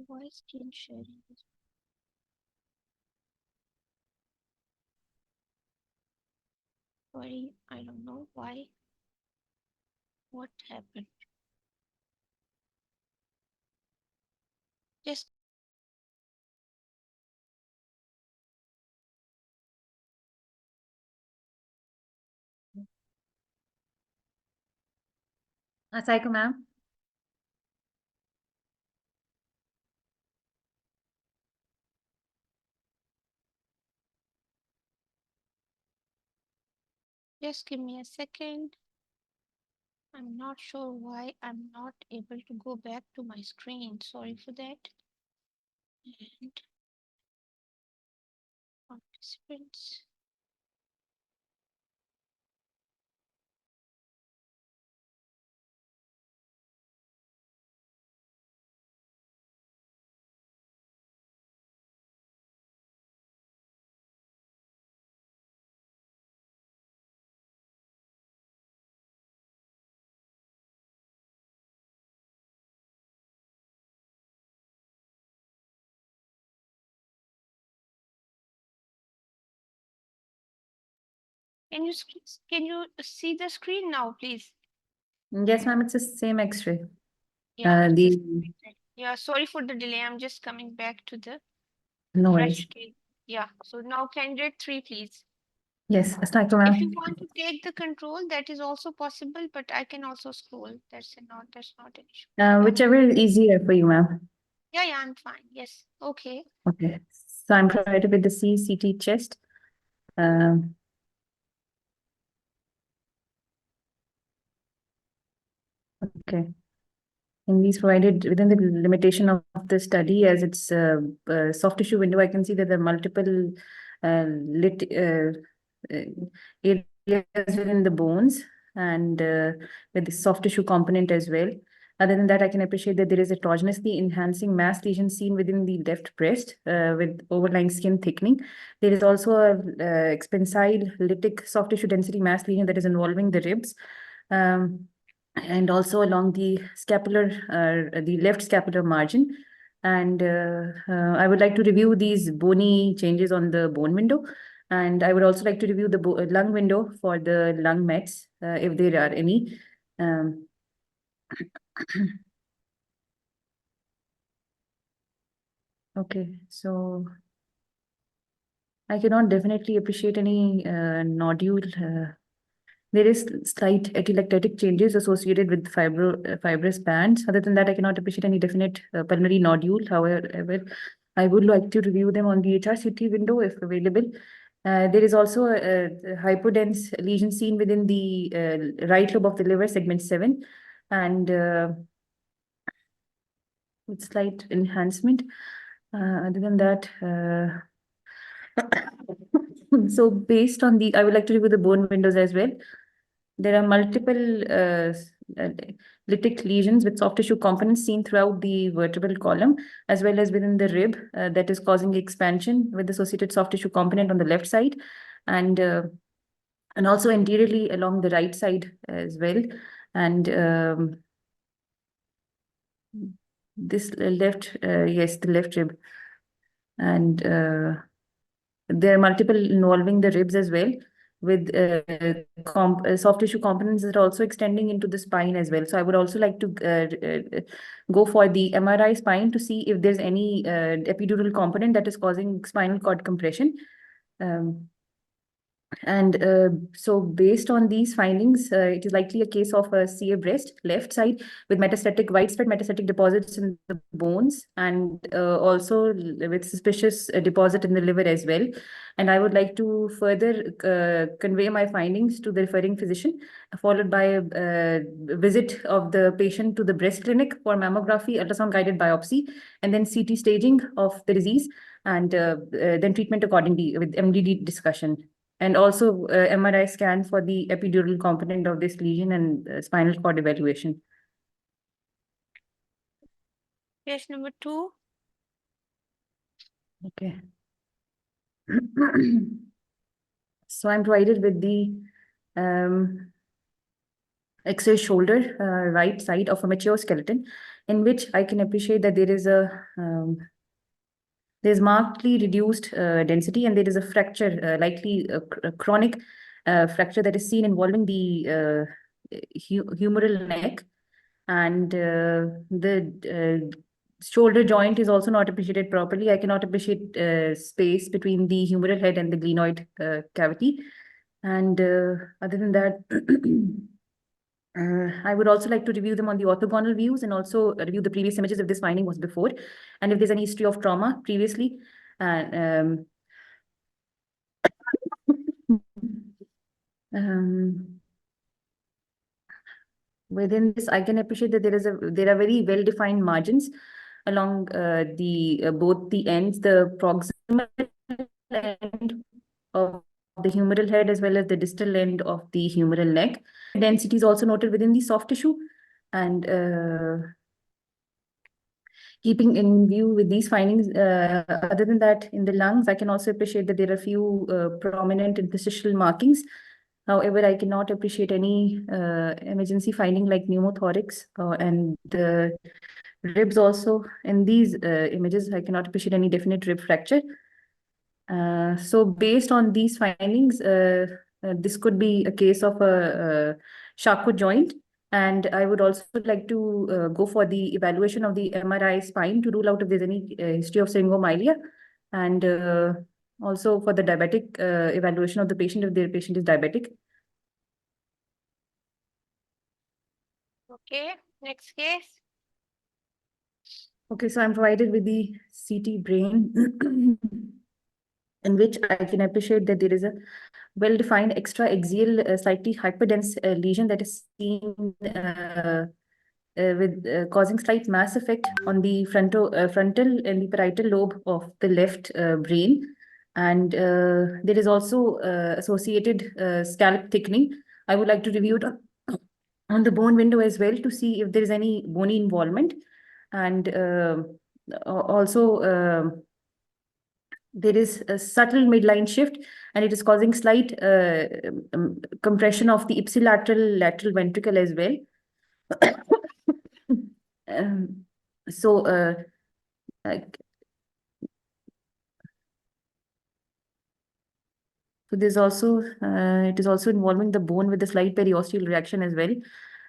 Why screen sharing? Sorry, I don't know why. What happened? Just Psycho ma'am. give me a second. I'm not sure why I'm not able to go back to my screen. Sorry for that. And participants. Can you see the screen now, please? Yes, ma'am, it's the same X-ray. Yeah, The yeah, sorry for the delay. I'm just coming back to the no fresh worries. screen. Yeah, so now candidate 3, please. Yes, Psycho If you ma'am. want to take the control, that is also possible, but I can also scroll. That's not an issue. Yeah. Whichever is easier for you, ma'am. Yeah, I'm fine. Yes. Okay. Okay. So I'm provided with the CT chest. Um, okay. And these provided within the limitation of the study, as it's a soft tissue window, I can see that there are multiple lit areas within the bones and with the soft tissue component as well. Other than that, I can appreciate that there is a heterogeneously enhancing mass lesion seen within the left breast with overlying skin thickening. There is also a expansile lytic soft tissue density mass lesion that is involving the ribs. And also along the scapular, the left scapular margin. And I would like to review these bony changes on the bone window. And I would also like to review the lung window for the lung mets, if there are any. Okay, so I cannot definitely appreciate any nodule. There is slight atelectatic changes associated with fibrous bands. Other than that, I cannot appreciate any definite pulmonary nodule. However, I would like to review them on the HRCT window if available. There is also a hypodense lesion seen within the right lobe of the liver, segment 7, and with slight enhancement. Other than that, so based on the, I would like to review the bone windows as well. There are multiple lytic lesions with soft tissue components seen throughout the vertebral column, as well as within the rib that is causing expansion with associated soft tissue component on the left side, and also anteriorly along the right side as well. And this left, yes, the left rib. And there are multiple involving the ribs as well. with soft tissue components that are also extending into the spine as well. So I would also like to go for the MRI spine to see if there's any epidural component that is causing spinal cord compression. So based on these findings, it is likely a case of a CA breast, left side, with metastatic, widespread metastatic deposits in the bones, and also with suspicious deposit in the liver as well. And I would like to further convey my findings to the referring physician, followed by a visit of the patient to the breast clinic for mammography, ultrasound guided biopsy, and then CT staging of the disease, and then treatment accordingly with MDD discussion. And also MRI scan for the epidural component of this lesion and spinal cord evaluation. Case number 2. Okay. So I'm provided with the X-ray shoulder, right side of a mature skeleton, in which I can appreciate that there is a there's markedly reduced density, and there is a fracture, likely a chronic fracture that is seen involving the humeral neck, and the shoulder joint is also not appreciated properly. I cannot appreciate space between the humeral head and the glenoid cavity. And other than that, I would also like to review them on the orthogonal views, and also review the previous images if this finding was before, and if there's any history of trauma previously. Um, within this, I can appreciate that there are very well-defined margins along the both the ends, the proximal end of the humeral head as well as the distal end of the humeral neck. Density is also noted within the soft tissue, and keeping in view with these findings, other than that, in the lungs, I can also appreciate that there are few prominent interstitial markings. However, I cannot appreciate any emergency finding like pneumothorax, and the ribs also. In these images, I cannot appreciate any definite rib fracture. So based on these findings, this could be a case of a Charcot joint. And I would also like to go for the evaluation of the MRI spine to rule out if there's any history of syringomyelia, and also for the diabetic evaluation of the patient if their patient is diabetic. Okay, next case. Okay, so I'm provided with the CT brain, in which I can appreciate that there is a well-defined extra-axial, slightly hyperdense lesion that is seen with causing slight mass effect on the frontal and the parietal lobe of the left brain. And there is also associated scalp thickening. I would like to review it on the bone window as well to see if there is any bony involvement. And also there is a subtle midline shift, and it is causing slight compression of the ipsilateral lateral ventricle as well. So there's also it is also involving the bone with a slight periosteal reaction as well,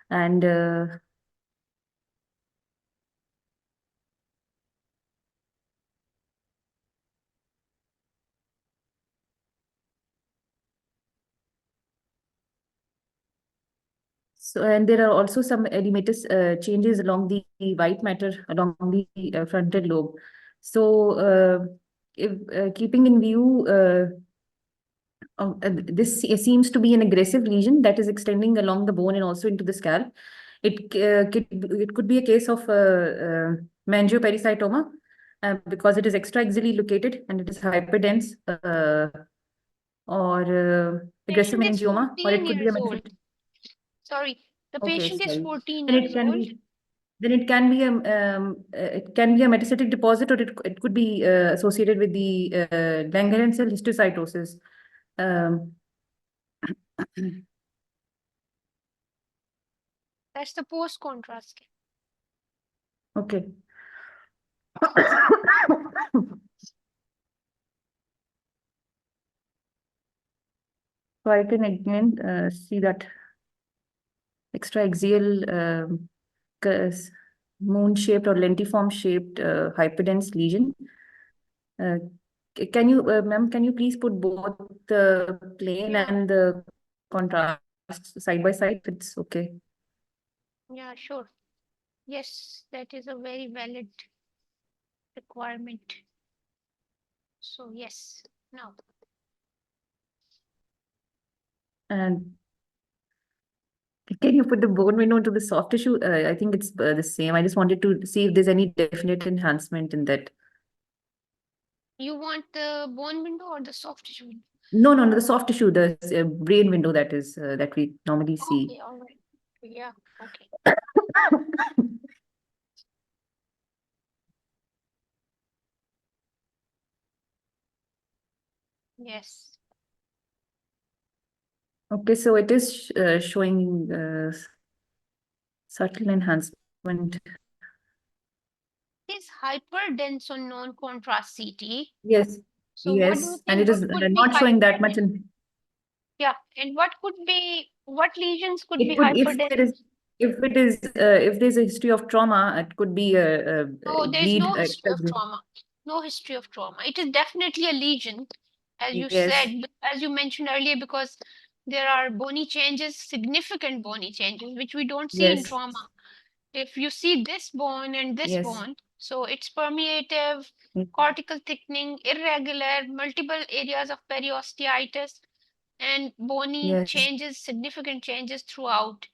and so, and there are also some edematous changes along the white matter along the frontal lobe. So if keeping in view this seems to be an aggressive lesion that is extending along the bone and also into the scalp. It could be a case of mangiopericytoma because it is extra-axially located and it is hyperdense, or aggressive Patient is meningioma, or 14 it could be a years old. metastatic. Sorry, the Okay, patient is sorry. 14 Then years it can old. be. Then it can be a metastatic deposit, or it could be associated with the Langerhans cell histiocytosis. That's the post-contrast. Okay. So I can again see that extraaxial moon-shaped or lentiform-shaped hyperdense lesion. Can you, ma'am, can you please put both the plane Yeah, and the contrast side by side? If it's okay. yeah, sure. Yes, that is a very valid requirement. So yes, now. And can you put the bone window to the soft tissue? I think it's the same. I just wanted to see if there's any definite enhancement in that. You want the bone window or the soft tissue window? No, no, no, the soft tissue, the brain window that is that we normally see. Okay, all right. Yeah, okay. Yes. Okay, so it is showing subtle enhancement. It's hyperdense on non-contrast CT. Yes, So what do you yes, and think? it is What could be not showing that much hyperdense? in. Yeah, and what lesions could It be could, hyperdense? if there's a history of trauma, it could be No, there is bleed. no history of trauma. No history of trauma. It is definitely a lesion, as you Yes, said, as you mentioned earlier, because there are bony changes, significant bony changes, which we don't see in yes, trauma. If you see this bone and this yes, bone, so it's permeative, cortical thickening, irregular, multiple areas of periosteitis, and bony yes, changes, significant changes throughout.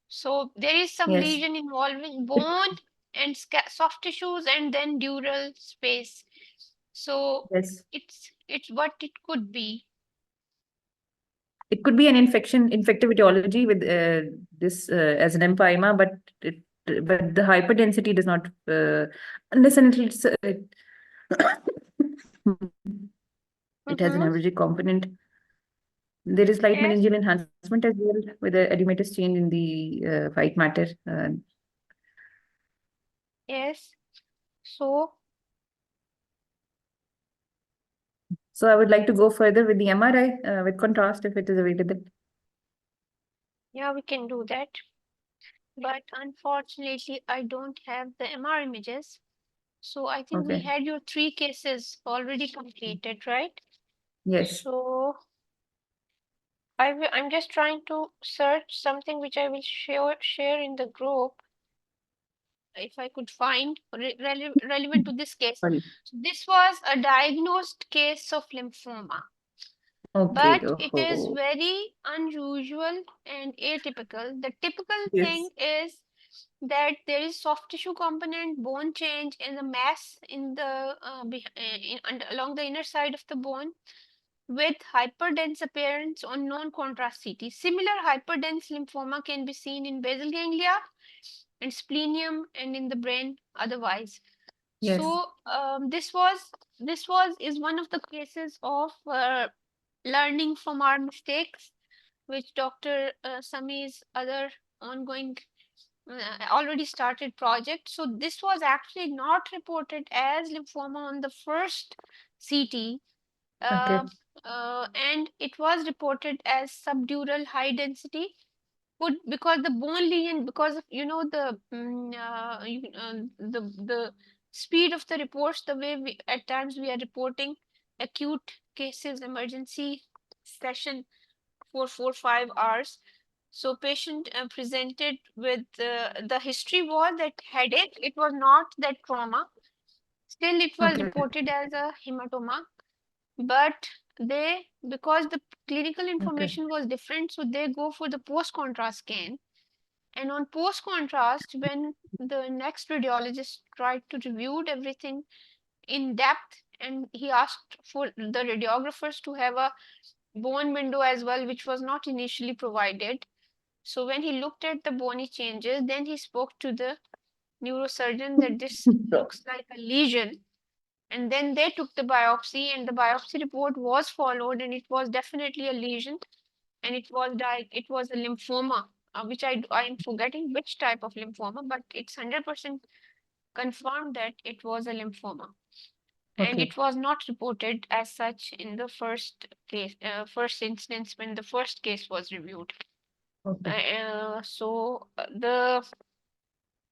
So there is some yes, lesion involving bone and soft tissues and then dural space. So yes. it's what it could be. It could be an infective etiology with this as an empyema, but the hyperdensity does not, unless and until it has an Mm-hmm. hemorrhagic component. There is slight Yes, meningeal enhancement as well with the edematous change in the white matter. yes. So So I would like to go further with the MRI with contrast if it is available. yeah, we can do that. But unfortunately, I don't have the MR images. So I think we Okay. had your 3 cases already completed, right? Yes. So I'm just trying to search something which I will share in the group if I could find relevant to this case. Sorry. So this was a diagnosed case of lymphoma, Okay. but it is Oh. very unusual and atypical. The typical Yes. thing is that there is soft tissue component, bone change, and the mass in the along the inner side of the bone with hyperdense appearance on non-contrast CT. Similar hyperdense lymphoma can be seen in basal ganglia and splenium and in the brain otherwise. Yes. So this is one of the cases of learning from our mistakes, which Dr. Sami's other ongoing already started project. So this was actually not reported as lymphoma on the first CT, Okay. uh, and it was reported as subdural high density. Could because the bone lesion, because of the speed of the reports, the way we at times we are reporting acute cases, emergency session for 4 5 hours. So patient presented with the history was that headache. It was not that trauma. Still, it was Okay. reported as a hematoma, but because the clinical Okay. information was different, so they go for the post contrast scan. And on post contrast, when the next radiologist tried to review everything in depth, and he asked for the radiographers to have a bone window as well, which was not initially provided. So when he looked at the bony changes, then he spoke to the neurosurgeon that this looks like a lesion. And then they took the biopsy, and the biopsy report was followed, and it was definitely a lesion, and it was a lymphoma, which I am forgetting which type of lymphoma, but it's 100% confirmed that it was a lymphoma. and Okay. it was not reported as such in the first case, first instance when the first case was reviewed. Okay. The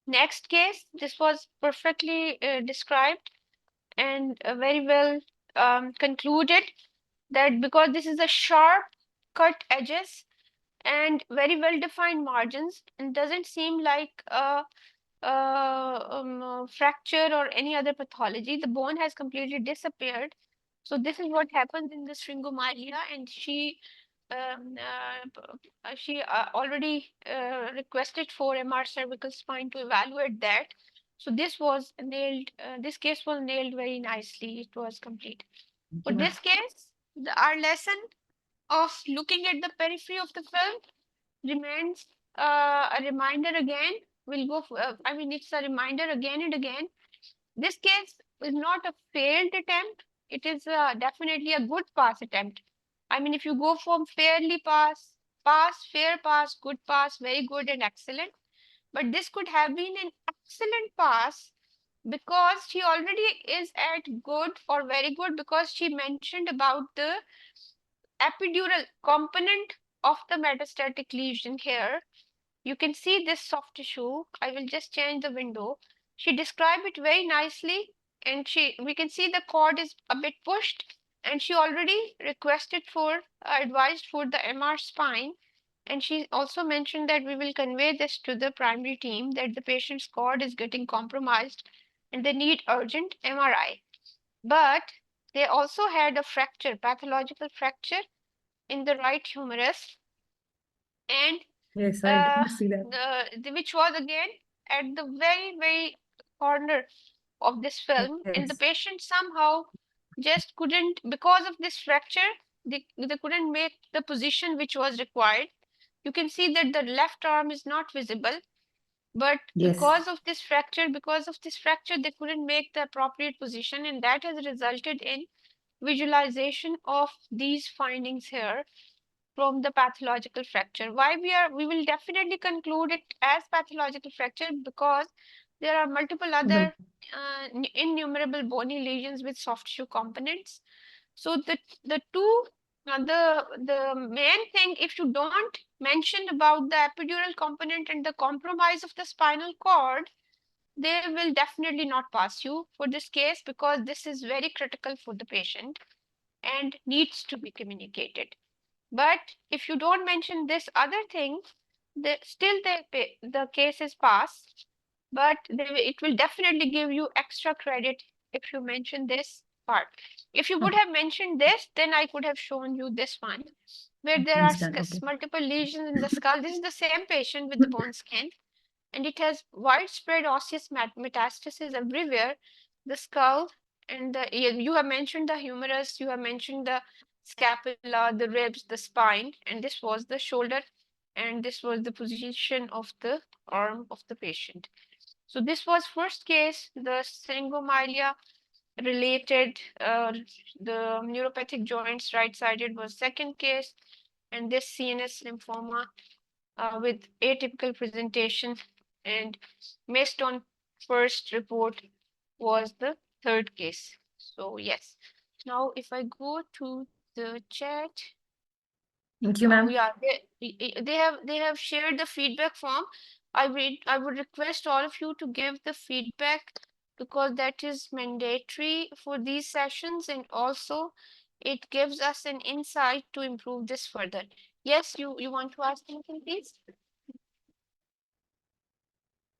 next case, this was perfectly described and very well concluded that because this is a sharp cut edges and very well defined margins and doesn't seem like a fracture or any other pathology. The bone has completely disappeared. So this is what happens in the syringomyelia, and she already requested for MR cervical spine to evaluate that. So this was nailed. This case was nailed very nicely. It was complete. For Thank you, ma'am. this case, our lesson of looking at the periphery of the film remains a reminder again. We'll go for, I mean, it's a reminder again and again. This case is not a failed attempt. It is definitely a good pass attempt. I mean, if you go from fairly pass, pass, fair pass, good pass, very good and excellent. But this could have been an excellent pass because she already is at good or very good because she mentioned about the epidural component of the metastatic lesion here. You can see this soft tissue. I will just change the window. She described it very nicely, and we can see the cord is a bit pushed, and she already requested for advised for the MR spine. And she also mentioned that we will convey this to the primary team that the patient's cord is getting compromised and they need urgent MRI. But they also had a fracture, pathological fracture in the right humerus, and Yes, I did see that. which was again at the very corner of this film, and the Yes. patient somehow just couldn't, because of this fracture, they couldn't make the position which was required. You can see that the left arm is not visible, but Yes. because of this fracture, they couldn't make the appropriate position, and that has resulted in visualization of these findings here from the pathological fracture. Why we will definitely conclude it as pathological fracture because there are multiple other innumerable bony lesions with soft tissue components. So the two the main thing, if you don't mention about the epidural component and the compromise of the spinal cord, they will definitely not pass you for this case because this is very critical for the patient and needs to be communicated. But if you don't mention this other thing, the case is passed. But it will definitely give you extra credit if you mention this part. If you would have mentioned this, then I could have shown you this one, where there are Understand. Okay. multiple lesions in the skull. This is the same patient with the bone skin, and it has widespread osseous metastasis everywhere. The skull and you have mentioned the humerus, you have mentioned the scapula, the ribs, the spine, and this was the shoulder, and this was the position of the arm of the patient. So this was first case, the syringomyelia related, the neuropathic joints right-sided was second case, and this CNS lymphoma with atypical presentation and based on first report was the third case. So yes, now if I go to the chat, Thank you, ma'am. yeah, they have shared the feedback form. I would request all of you to give the feedback because that is mandatory for these sessions, and also it gives us an insight to improve this further. Yes, you want to ask anything, please?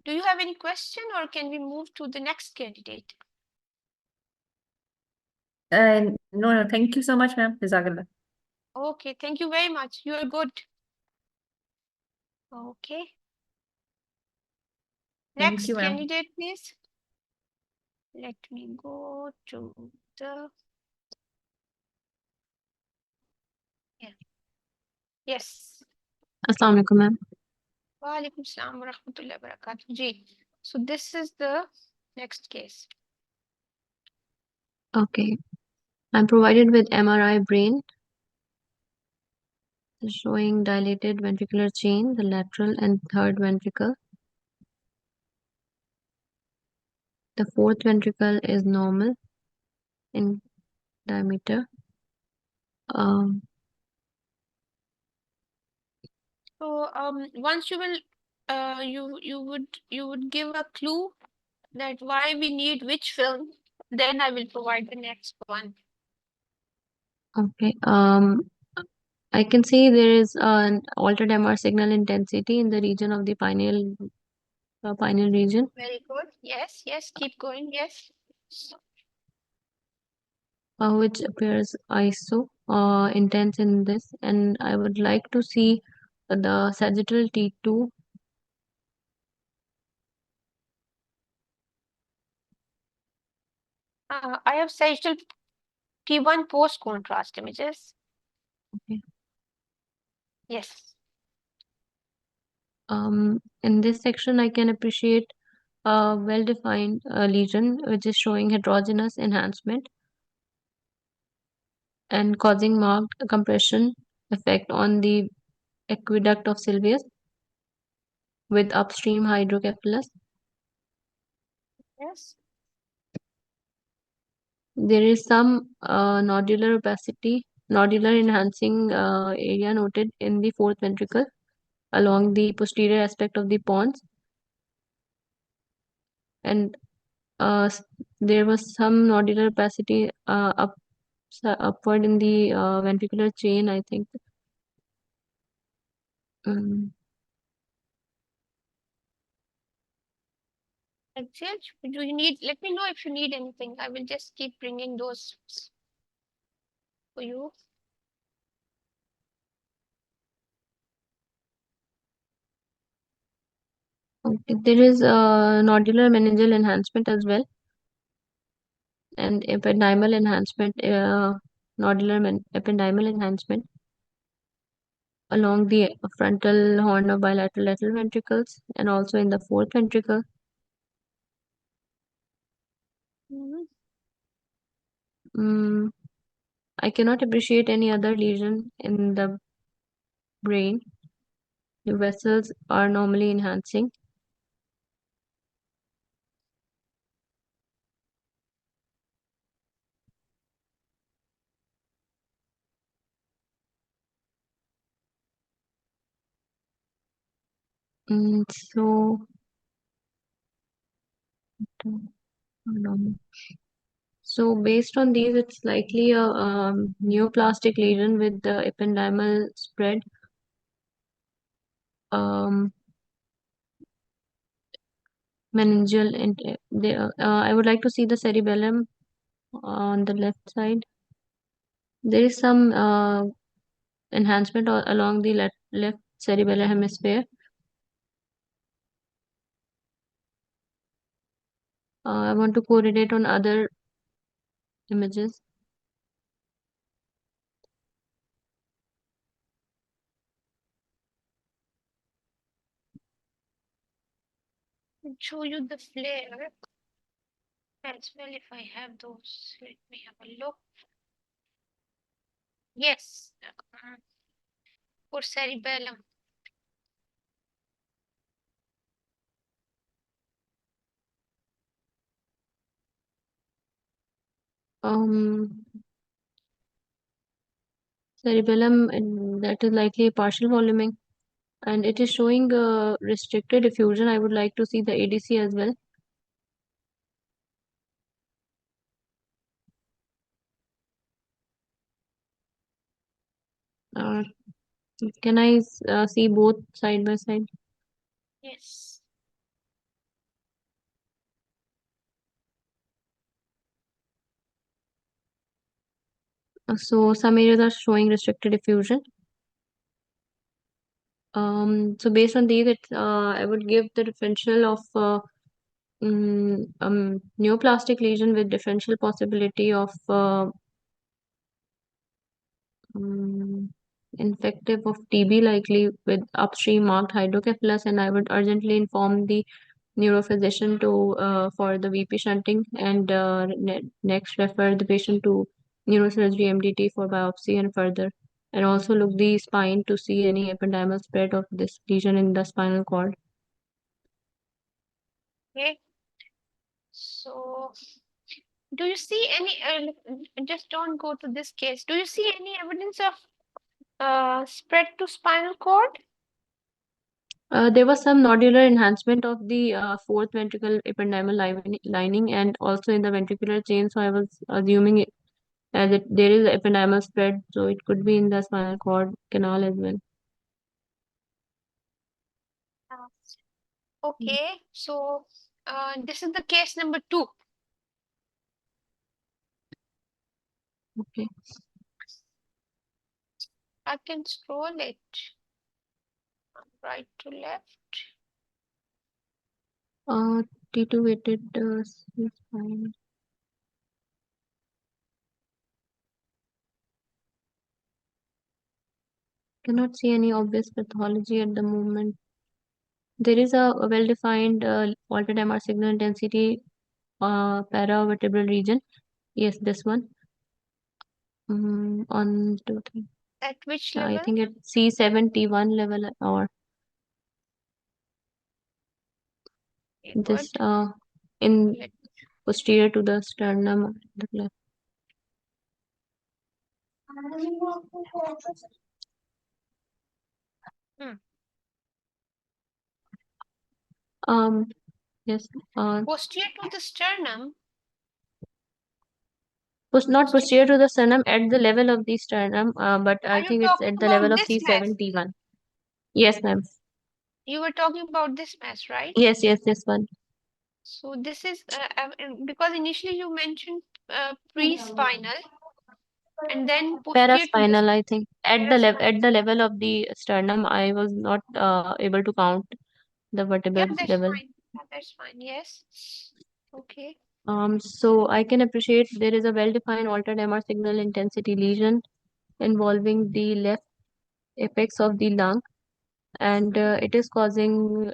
Do you have any question or can we move to the next candidate? No, thank you so much, ma'am. Jazakallah. Okay, thank you very much. You are good. Okay. Thank Next you, ma'am. candidate, please. Let me go to the. Yeah. Yes. Assalamu alaikum, ma'am. Wa alaikum salam wa rahmatullahi wa barakatuh. Ji. So this is the next case. Okay. I'm provided with MRI brain showing dilated ventricular chain, the lateral and third ventricle. The fourth ventricle is normal. in diameter. Um, So once you will you would give a clue that why we need which film, then I will provide the next one. okay. I can see there is an altered MR signal intensity in the region of the pineal region, Very good. Yes, yes, keep going. Yes. which appears ISO intense in this, and I would like to see the sagittal T2. I have sagittal T1 post contrast images. Okay. Yes. In this section, I can appreciate a well-defined lesion which is showing heterogeneous enhancement and causing marked compression effect on the aqueduct of Sylvius with upstream hydrocephalus. Yes. There is some nodular opacity, nodular enhancing area noted in the fourth ventricle along the posterior aspect of the pons, and there was some nodular opacity upward in the ventricular chain, I think. Um, Excellent. Do you need? Let me know if you need anything. I will just keep bringing those for you. okay. There is nodular meningeal enhancement as well, and ependymal enhancement, ependymal enhancement along the frontal horn of bilateral lateral ventricles and also in the fourth ventricle. Mhm. Mm, I cannot appreciate any other lesion in the brain. The vessels are normally enhancing. So, normal. So based on these, it's likely a neoplastic lesion with the ependymal spread. Um, Meningeal, and I would like to see the cerebellum on the left side. There is some enhancement along the left cerebellar hemisphere. I want to correlate on other images. I'll show you the flare as well if I have those. Let me have a look. Yes. For cerebellum. Um, Cerebellum, and that is likely a partial voluming, and it is showing restricted diffusion. I would like to see the ADC as well. Uh, can I see both side by side? Yes. So some areas are showing restricted diffusion. So based on these, I would give the differential of neoplastic lesion with differential possibility of infective of TB likely with upstream marked hydrocephalus, and I would urgently inform the neurophysician to for the VP shunting and next refer the patient to neurosurgery MDT for biopsy and further, and also look the spine to see any ependymal spread of this lesion in the spinal cord. Okay. So Do you see any, just don't go to this case. Do you see any evidence of spread to spinal cord? There was some nodular enhancement of the fourth ventricle ependymal lining and also in the ventricular chain. So I was assuming it, as there is ependymal spread, so it could be in the spinal cord canal as well. Okay, so this is the case number 2. Okay. I can scroll it right to left. T2 weighted spine. Cannot see any obvious pathology at the moment. There is a well-defined altered MR signal intensity paravertebral region. Yes, this one. On 2, 3. At which I level? think at C71 level or Okay, this good. in Let- posterior to the sternum. Hmm. Yes. Posterior to the sternum. Not posterior to the sternum, at the level of the sternum, but Are I you think it's talking at the about level of this mass? C71. Yes, ma'am. You were talking about this mass, right? Yes, this one. So this is because initially you mentioned pre-spinal and then posterior to the Paraspinal, I think. At paraspinal. the level of the sternum, I was not able to count the Yeah, vertebral that's level. fine. Yeah, that's fine. Yes. Okay. So I can appreciate there is a well-defined altered MR signal intensity lesion involving the left apex of the lung, and it is causing.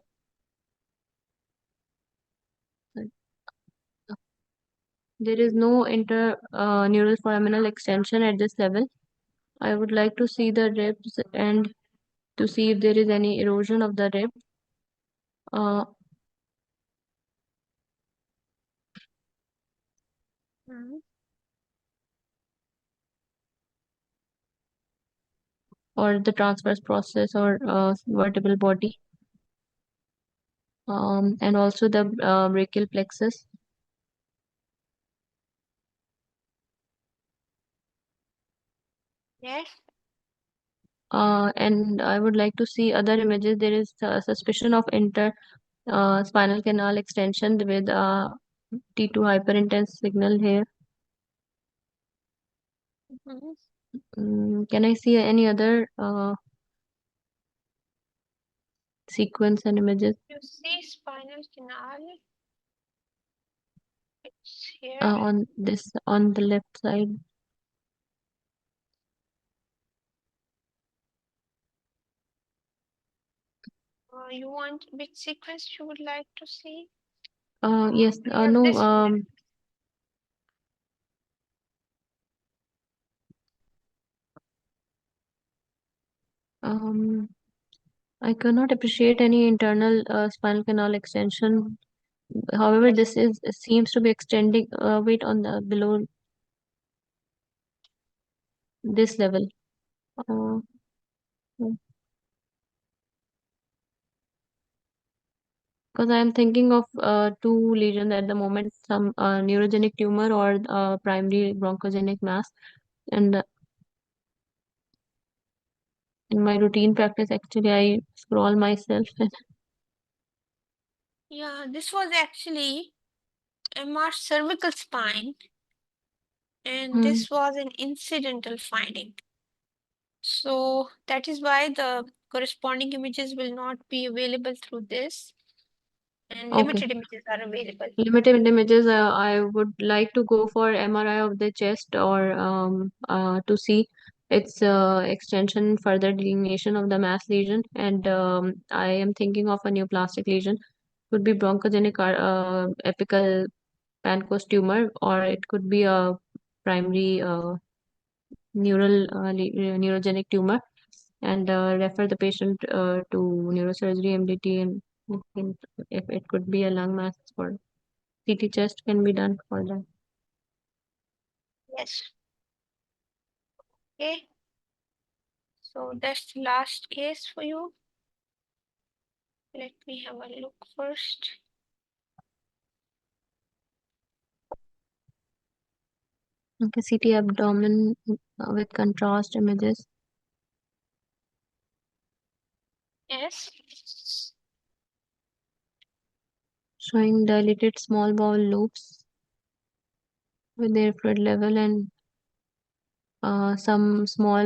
There is no neural foraminal extension at this level. I would like to see the ribs and to see if there is any erosion of the rib. Uh, Mhm. or the transverse process or vertebral body, and also the brachial plexus. Yes. And I would like to see other images. There is a suspicion of spinal canal extension with T2 hyperintense signal here. Mhm. Can I see any other sequence and images You see spinal canal. It's here. on the left side? You want which sequence you would like to see? Yes. Yeah, No. this one. I cannot appreciate any internal spinal canal extension. However, Yes. this is seems to be extending weight on the below this level. Uh, because I am thinking of two lesions at the moment, some neurogenic tumor or primary bronchogenic mass, and in my routine practice, actually, I scroll myself. Yeah, this was actually MR cervical spine, and this was an incidental finding. So that is why the corresponding images will not be available through this, and Okay. limited images are available. Limited images, I would like to go for MRI of the chest or to see its extension, further delineation of the mass lesion. And I am thinking of a neoplastic lesion. Could be bronchogenic apical pancreas tumor, or it could be a primary neurogenic tumor, and refer the patient to neurosurgery MDT, and if it could be a lung mass for CT chest can be done for that. Yes. Okay. So that's the last case for you. Let me have a look first. Okay, CT abdomen with contrast images. Yes. Showing dilated small bowel loops with their fluid level and some small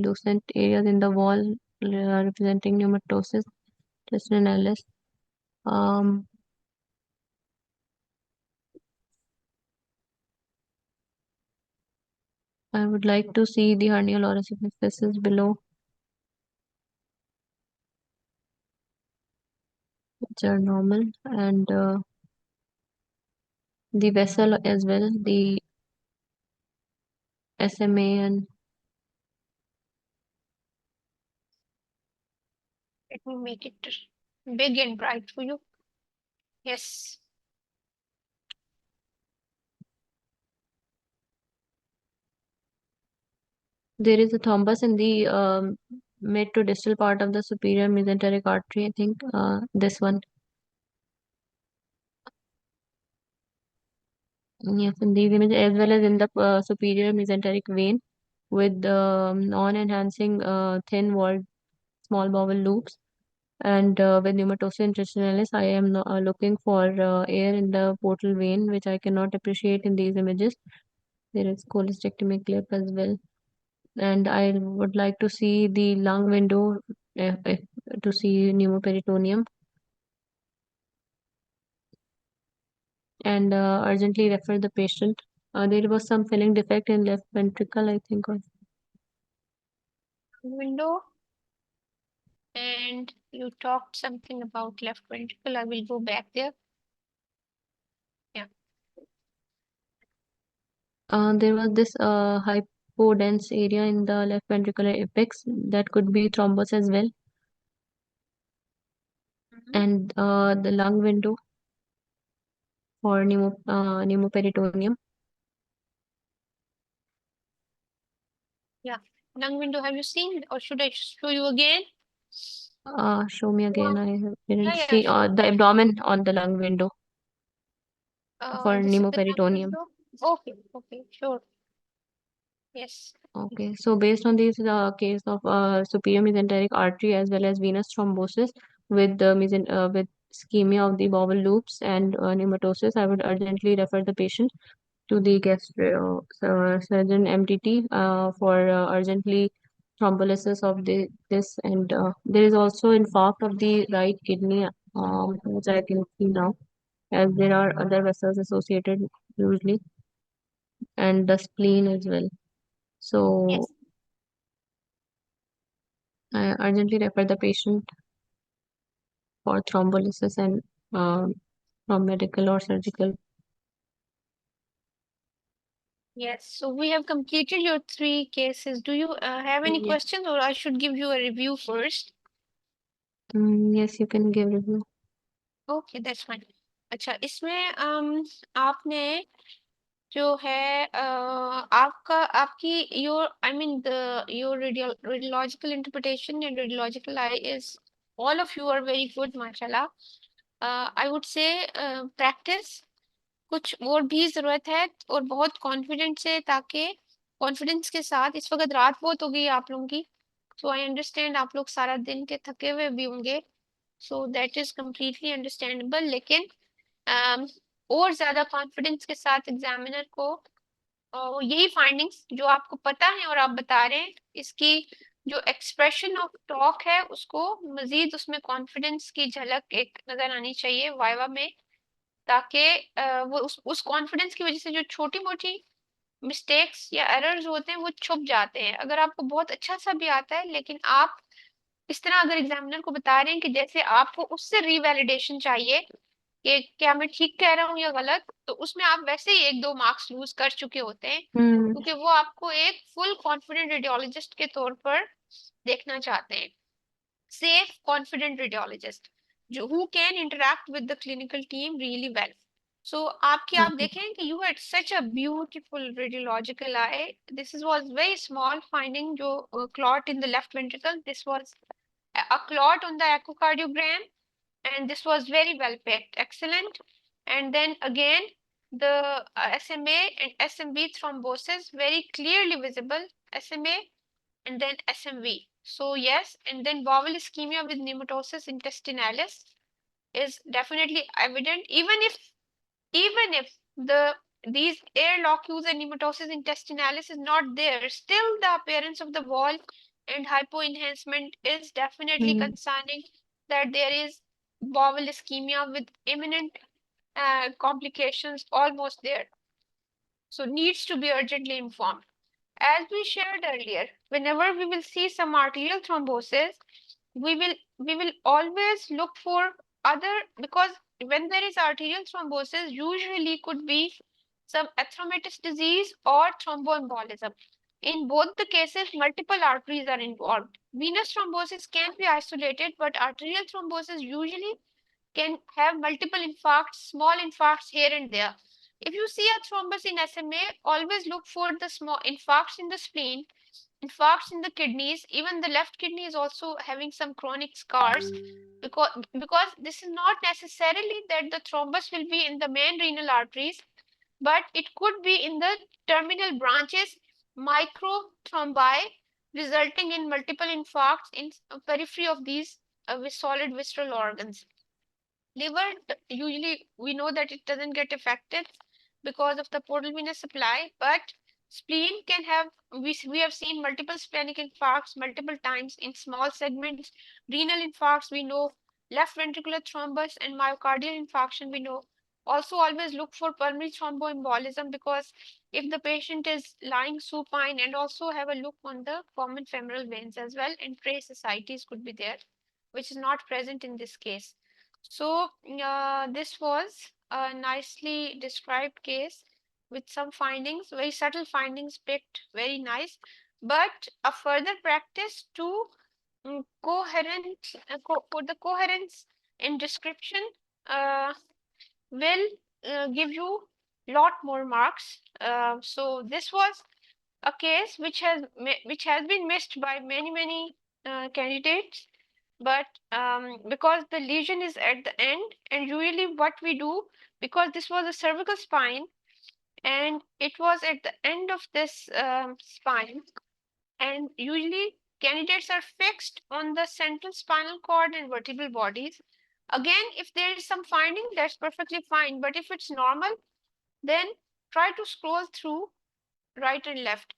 lucent areas in the wall representing pneumatosis intestinalis. I would like to see the hernial orifices below, which are normal, and the vessel as well, the SMA and Let me make it big and bright for you. Yes. there is a thrombus in the mid to distal part of the superior mesenteric artery. I think this one. Yes, in these images as well as in the superior mesenteric vein with non-enhancing thin-walled small bowel loops. And with pneumatosis intestinalis, I am looking for air in the portal vein, which I cannot appreciate in these images. There is cholecystectomy clip as well. And I would like to see the lung window to see pneumoperitoneum. And urgently refer the patient. There was some filling defect in left ventricle, I think. Window. And you talked something about left ventricle. I will go back there. Yeah. There was this hypodense area in the left ventricular apex that could be thrombus as well. And the lung window for pneumoperitoneum. Yeah. Lung window, have you seen, or should I show you again? Show me again. I didn't Yeah, see sure. the abdomen on the lung window for This is the lung pneumoperitoneum. window. Okay, sure. Yes. Okay, so based on this case of superior mesenteric artery as well as venous thrombosis with with ischemia of the bowel loops and pneumatosis, I would urgently refer the patient to the gastro surgeon MTT for urgently thrombolysis of this, and there is also infarct of the right kidney, which I can see now, as there are other vessels associated usually, and the spleen as well. So Yes. I urgently refer the patient for thrombolysis and from medical or surgical. Yes. So we have completed your 3 cases. Do you have any Yes. questions, or I should give you a review first? Yes, you can give review. Okay, that's fine. अच्छा, इसमें आपने जो है आपकी your I mean your radiological interpretation and radiological eye is all of you are very good, mashallah. I would say practice कुछ और भी जरूरत है और बहुत कॉन्फिडेंट से, ताकि कॉन्फिडेंस के साथ, इस वक्त रात बहुत हो गई आप लोगों की, सो आई अंडरस्टैंड आप लोग सारा दिन के थके हुए भी होंगे, so that is completely understandable, लेकिन और ज्यादा कॉन्फिडेंस के साथ एग्जामिनर को यही फाइंडिंग्स जो आपको पता है और आप बता रहे हैं, इसकी जो एक्सप्रेशन ऑफ टॉक है उसको मजीद उसमें कॉन्फिडेंस की झलक एक नजर आनी चाहिए वाइवा में, ताकि वो उस कॉन्फिडेंस की वजह से जो छोटी मोटी मिस्टेक्स या एरर्स होते हैं वो छुप जाते हैं। अगर आपको बहुत अच्छा सा भी आता है, लेकिन आप इस तरह अगर एग्जामिनर को बता रहे हैं कि जैसे आपको उससे रीवैलिडेशन चाहिए कि क्या मैं ठीक कह रहा हूँ या गलत, तो उसमें आप वैसे ही 1-2 मार्क्स लूज कर चुके होते हैं, क्योंकि वो आपको एक फुल कॉन्फिडेंट रेडियोलॉजिस्ट के तौर पर देखना चाहते हैं। सेफ कॉन्फिडेंट रेडियोलॉजिस्ट जो who can interact with the clinical team really well. So आपकी आप Okay. देखें कि you had such a beautiful radiological eye. This was very small finding जो clot in the left ventricle. This was a clot on the echocardiogram, and this was very well picked. Excellent. And then again, the SMA and SMV thrombosis very clearly visible. SMA and then SMV. So yes, and then bowel ischemia with pneumatosis intestinalis is definitely evident, even if these air locules and pneumatosis intestinalis is not there, still the appearance of the wall and hypoenhancement is definitely Mm. concerning, that there is bowel ischemia with imminent complications almost there. So needs to be urgently informed. As we shared earlier, whenever we will see some arterial thrombosis, we will always look for other, because when there is arterial thrombosis, usually could be some atheromatous disease or thromboembolism. In both the cases, multiple arteries are involved. Venous thrombosis can be isolated, but arterial thrombosis usually can have multiple infarcts, small infarcts here and there. If you see a thrombus in SMA, always look for the small infarcts in the spleen, infarcts in the kidneys. Even the left kidney is also having some chronic scars, because this is not necessarily that the thrombus will be in the main renal arteries, but it could be in the terminal branches, microthrombi, resulting in multiple infarcts in periphery of these with solid visceral organs. Liver, usually we know that it doesn't get affected because of the portal venous supply, but spleen can have, we have seen multiple splenic infarcts multiple times in small segments. Renal infarcts, we know. Left ventricular thrombus and myocardial infarction, we know. Also always look for pulmonary thromboembolism, because if the patient is lying supine, and also have a look on the common femoral veins as well, and trace ascites could be there, which is not present in this case. So this was a nicely described case with some findings, very subtle findings picked, very nice. But a further practice to coherent for the coherence in description will give you lot more marks. So this was a case which has been missed by many candidates, but because the lesion is at the end, and usually what we do, because this was a cervical spine and it was at the end of this spine, and usually candidates are fixed on the central spinal cord and vertebral bodies. Again, if there is some finding, that's perfectly fine, but if it's normal, then try to scroll through right and left.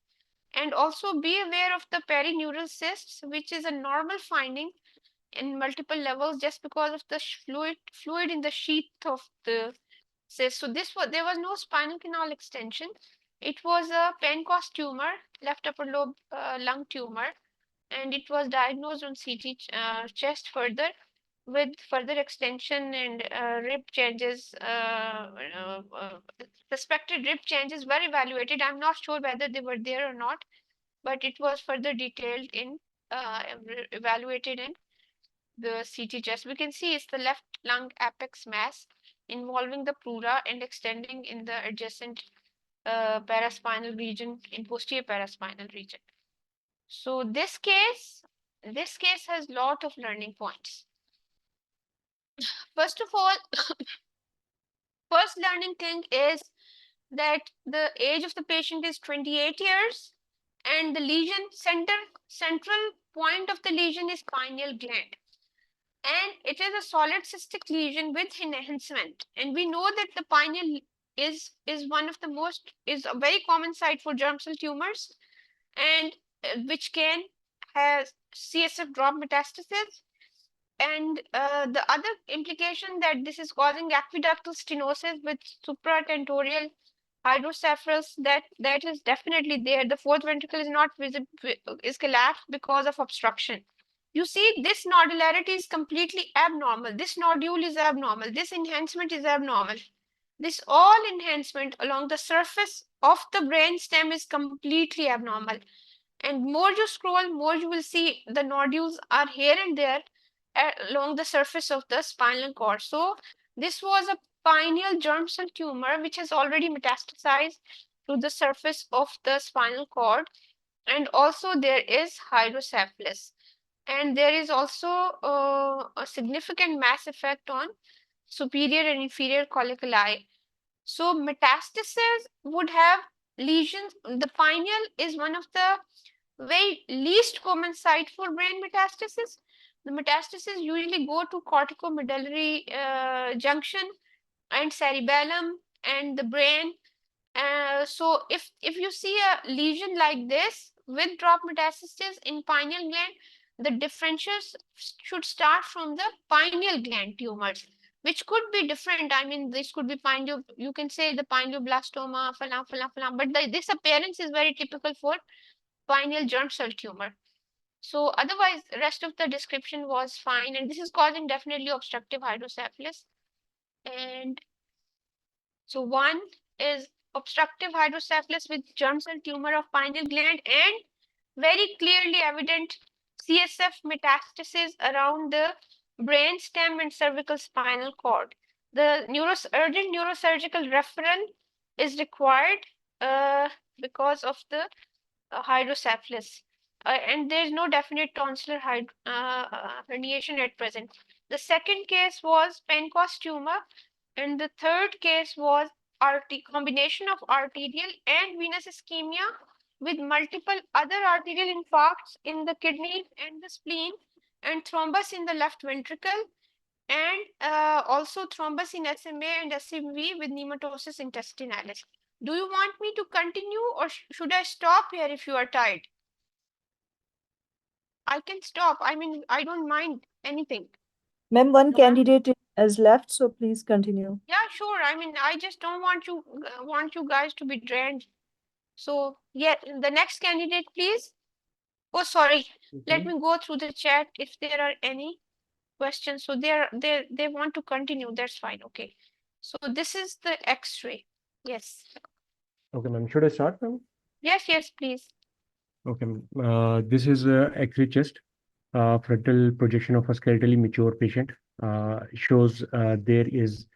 And also be aware of the perineural cysts, which is a normal finding in multiple levels just because of the fluid in the sheath of the cyst. So there was no spinal canal extension. It was a Pancoast tumor, left upper lobe lung tumor, and it was diagnosed on CT chest further, with further extension and rib changes. Suspected rib changes were evaluated. I'm not sure whether they were there or not, but it was further detailed in evaluated in the CT chest. We can see it's the left lung apex mass involving the pleura and extending in the adjacent paraspinal region, in posterior paraspinal region. So this case has lot of learning points. First of all, first learning thing is that the age of the patient is 28 years, and the lesion central point of the lesion is pineal gland, and it is a solid cystic lesion with enhancement. And we know that the pineal is one of the most, is a very common site for germ cell tumors, and which can have CSF drop metastasis. And the other implication that this is causing aqueductal stenosis with supratentorial hydrocephalus, that is definitely there. The fourth ventricle is not visible, is collapsed because of obstruction. You see, this nodularity is completely abnormal. This nodule is abnormal. This enhancement is abnormal. This all enhancement along the surface of the brain stem is completely abnormal. And more you scroll, more you will see the nodules are here and there along the surface of the spinal cord. So this was a pineal germ cell tumor, which has already metastasized to the surface of the spinal cord. And also there is hydrocephalus. And there is also a significant mass effect on superior and inferior colliculi. So metastasis would have lesions. The pineal is one of the very least common site for brain metastasis. The metastases usually go to corticomedullary junction and cerebellum and the brain. So if you see a lesion like this with drop metastasis in pineal gland, the differentials should start from the pineal gland tumors, which could be different. I mean, this could be pineal, you can say the pineoblastoma, but this appearance is very typical for pineal germ cell tumor. So otherwise, the rest of the description was fine, and this is causing definitely obstructive hydrocephalus. And so one is obstructive hydrocephalus with germ cell tumor of pineal gland and very clearly evident CSF metastasis around the brain stem and cervical spinal cord. The urgent neurosurgical referral is required because of the hydrocephalus. And there is no definite tonsillar herniation at present. The second case was Penco's tumor, and the third case was combination of arterial and venous ischemia with multiple other arterial infarcts in the kidney and the spleen, and thrombus in the left ventricle, and also thrombus in SMA and SMV with nematosis intestinalis. Do you want me to continue, or should I stop here if you are tired? I can stop. I mean, I don't mind anything. Ma'am, one No, candidate has left, so please continue. yeah, sure. I mean, I just don't want you guys to be drained. So, yeah, the next candidate, please. Oh, sorry. Let me go through the chat if there are any questions. So they want to continue. That's fine. Okay. So this is the X-ray. Yes. Okay, ma'am. Should I start, ma'am? Yes, yes, please. Okay, this is X-ray chest, frontal projection of a skeletally mature patient. Shows there is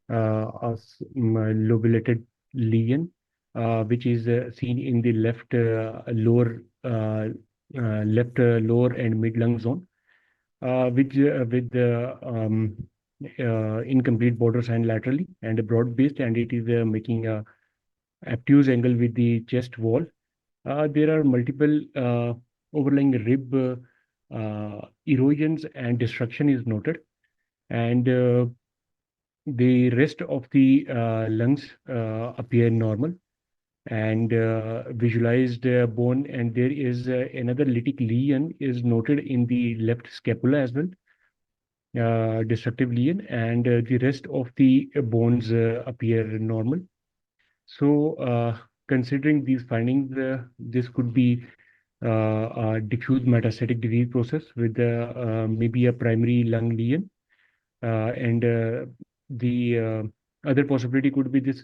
a lobulated lesion, which is seen in the left lower and mid lung zone, with incomplete borders and laterally and broad based, and it is making a obtuse angle with the chest wall. There are multiple overlying rib erosions and destruction is noted, and the rest of the lungs appear normal and visualized bone, and there is another lytic lesion is noted in the left scapula as well, destructive lesion, and the rest of the bones appear normal. So, considering these findings, this could be a diffuse metastatic disease process with maybe a primary lung lesion, and the other possibility could be this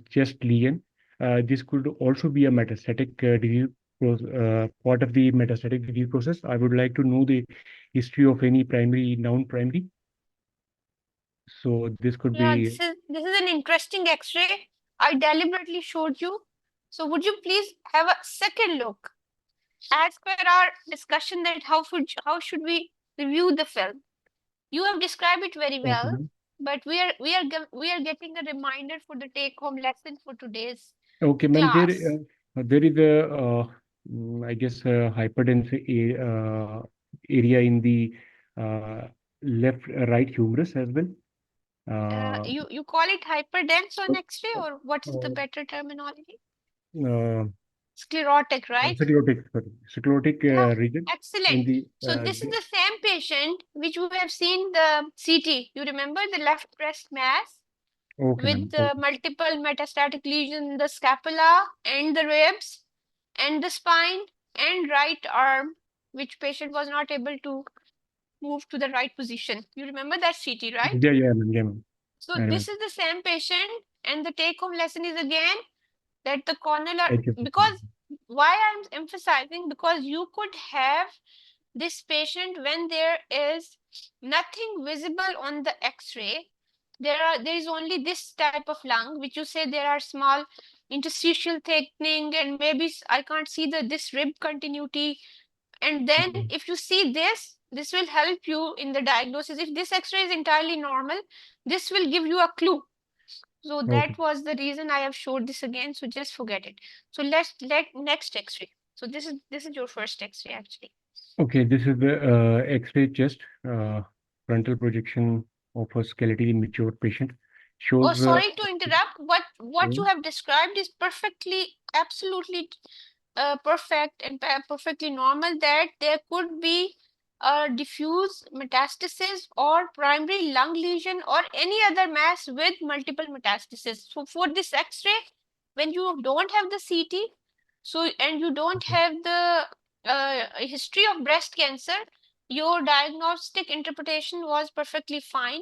chest lesion. This could also be a metastatic disease part of the metastatic disease process. I would like to know the history of any primary, non-primary. So this could Yeah, be. this is an interesting X-ray. I deliberately showed you. So would you please have a second look? As per our discussion that how should we review the film? You have described it very well, Okay. but we are getting a reminder for the take-home lesson for today's Okay, ma'am. There class. is a I guess hyperdense area in the left right humerus as well. You call it hyperdense on X-ray, or what is the Uh, better terminology? uh, Sclerotic, right? sclerotic Yeah, region in excellent. the So this is the same patient which we have seen the CT. You remember the left breast mass okay, ma'am. with the multiple metastatic lesion in the scapula and the ribs and the spine and right arm, which patient was not able to move to the right position. You remember that CT, right? Yeah, ma'am. Yeah, ma'am. So I remember. this is the same patient, and the take-home lesson is again that the corneal, Thank you. because why I'm emphasizing, because you could have this patient when there is nothing visible on the X-ray. There is only this type of lung, which you say there are small interstitial thickening, and maybe I can't see this rib continuity. And then Mhm. if you see this will help you in the diagnosis. If this X-ray is entirely normal, this will give you a clue. So Okay. that was the reason I have showed this again. So just forget it. So let's let next X-ray. So this is your first X-ray actually. Okay, this is the X-ray chest frontal projection of a skeletally mature patient. Oh, Shows sorry to interrupt. What you mm, have described is perfectly, absolutely perfect and perfectly normal, that there could be a diffuse metastasis or primary lung lesion or any other mass with multiple metastasis. So for this X-ray, when you don't have the CT, so and you don't okay. have the history of breast cancer, your diagnostic interpretation was perfectly fine.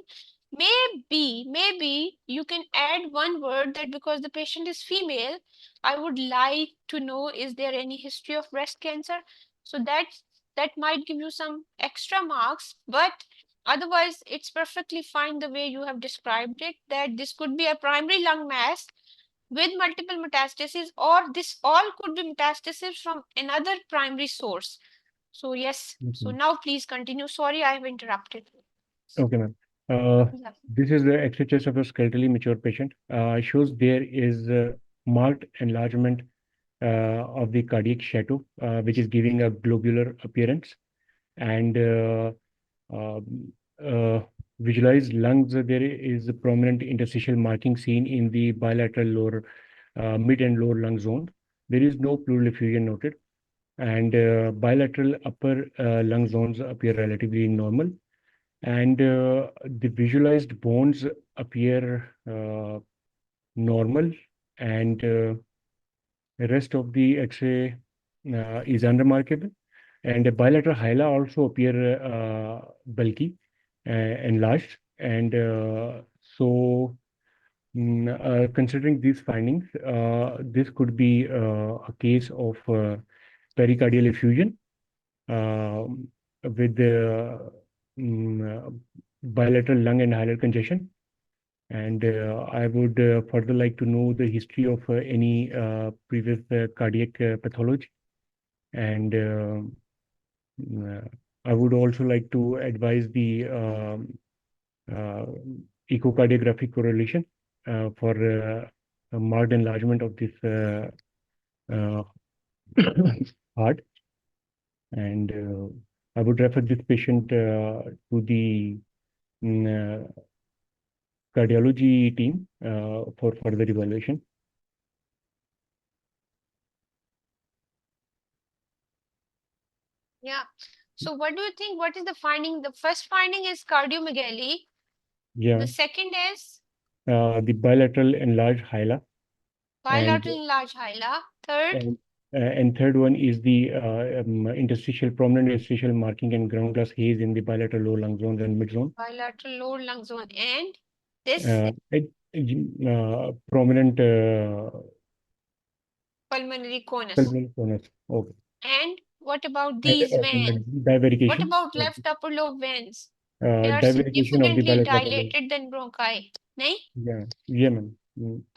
Maybe you can add one word, that because the patient is female, I would like to know, is there any history of breast cancer? So that might give you some extra marks, but otherwise it's perfectly fine the way you have described it, that this could be a primary lung mass with multiple metastases, or this all could be metastasis from another primary source. So yes, so Okay. now please continue. Sorry, I have interrupted. Okay, ma'am. Uh, Yeah. this is the X-ray chest of a skeletally mature patient. Shows there is marked enlargement of the cardiac chateau, which is giving a globular appearance, and um, uh, visualized lungs. There is a prominent interstitial marking seen in the bilateral lower, mid and lower lung zone. There is no pleural effusion noted, and bilateral upper lung zones appear relatively normal, and the visualized bones appear normal, and the rest of the X-ray is unremarkable. And the bilateral hyla also appear bulky, enlarged, and considering these findings, this could be a case of pericardial effusion with the bilateral lung and hilar congestion. And I would further like to know the history of any previous cardiac pathology. And uh, I would also like to advise the uh, echocardiographic correlation for a marked enlargement of this uh, heart. And I would refer this patient to the mm, cardiology team for further evaluation. Yeah. So what do you think? What is the finding? The first finding is cardiomegaly. Yeah, The second is the bilateral enlarged hyla, and bilateral enlarged hyla. Third, and third one is the interstitial prominent interstitial marking and ground glass haze in the bilateral lower lung zones and mid zone. bilateral lower lung zone. And this Prominent pulmonary conus. pulmonary conus. Okay. And what about And these veins? What divarication. about left upper lobe veins? They are Divarication of the significantly bilateral hyla. dilated than bronchi. नहीं? Yeah, yeah, ma'am.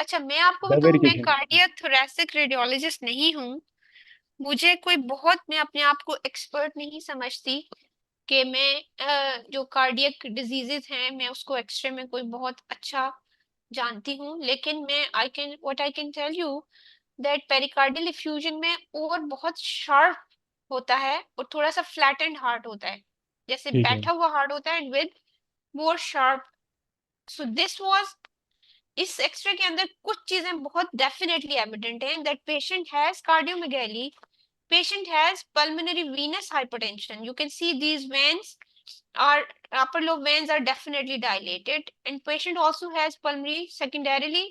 अच्छा, मैं आपको बताऊं, मैं Divarication. Cardiac thoracic radiologist नहीं हूँ. मुझे कोई बहुत, मैं अपने आप को एक्सपर्ट नहीं समझती कि मैं जो कार्डियक डिजीजेस हैं मैं उसको एक्सरे में कोई बहुत अच्छा जानती हूँ. लेकिन मैं I can tell you that pericardial effusion में और बहुत शार्प होता है और थोड़ा सा फ्लैटेंड हार्ट होता है, जैसे ठीक है. बैठा हुआ हार्ट होता है, with more sharp. So this was, इस एक्सरे के अंदर कुछ चीजें बहुत डेफिनेटली एविडेंट हैं, that patient has cardiomegaly, patient has pulmonary venous hypertension. You can see these veins are, upper lobe veins are definitely dilated, and patient also has pulmonary secondarily,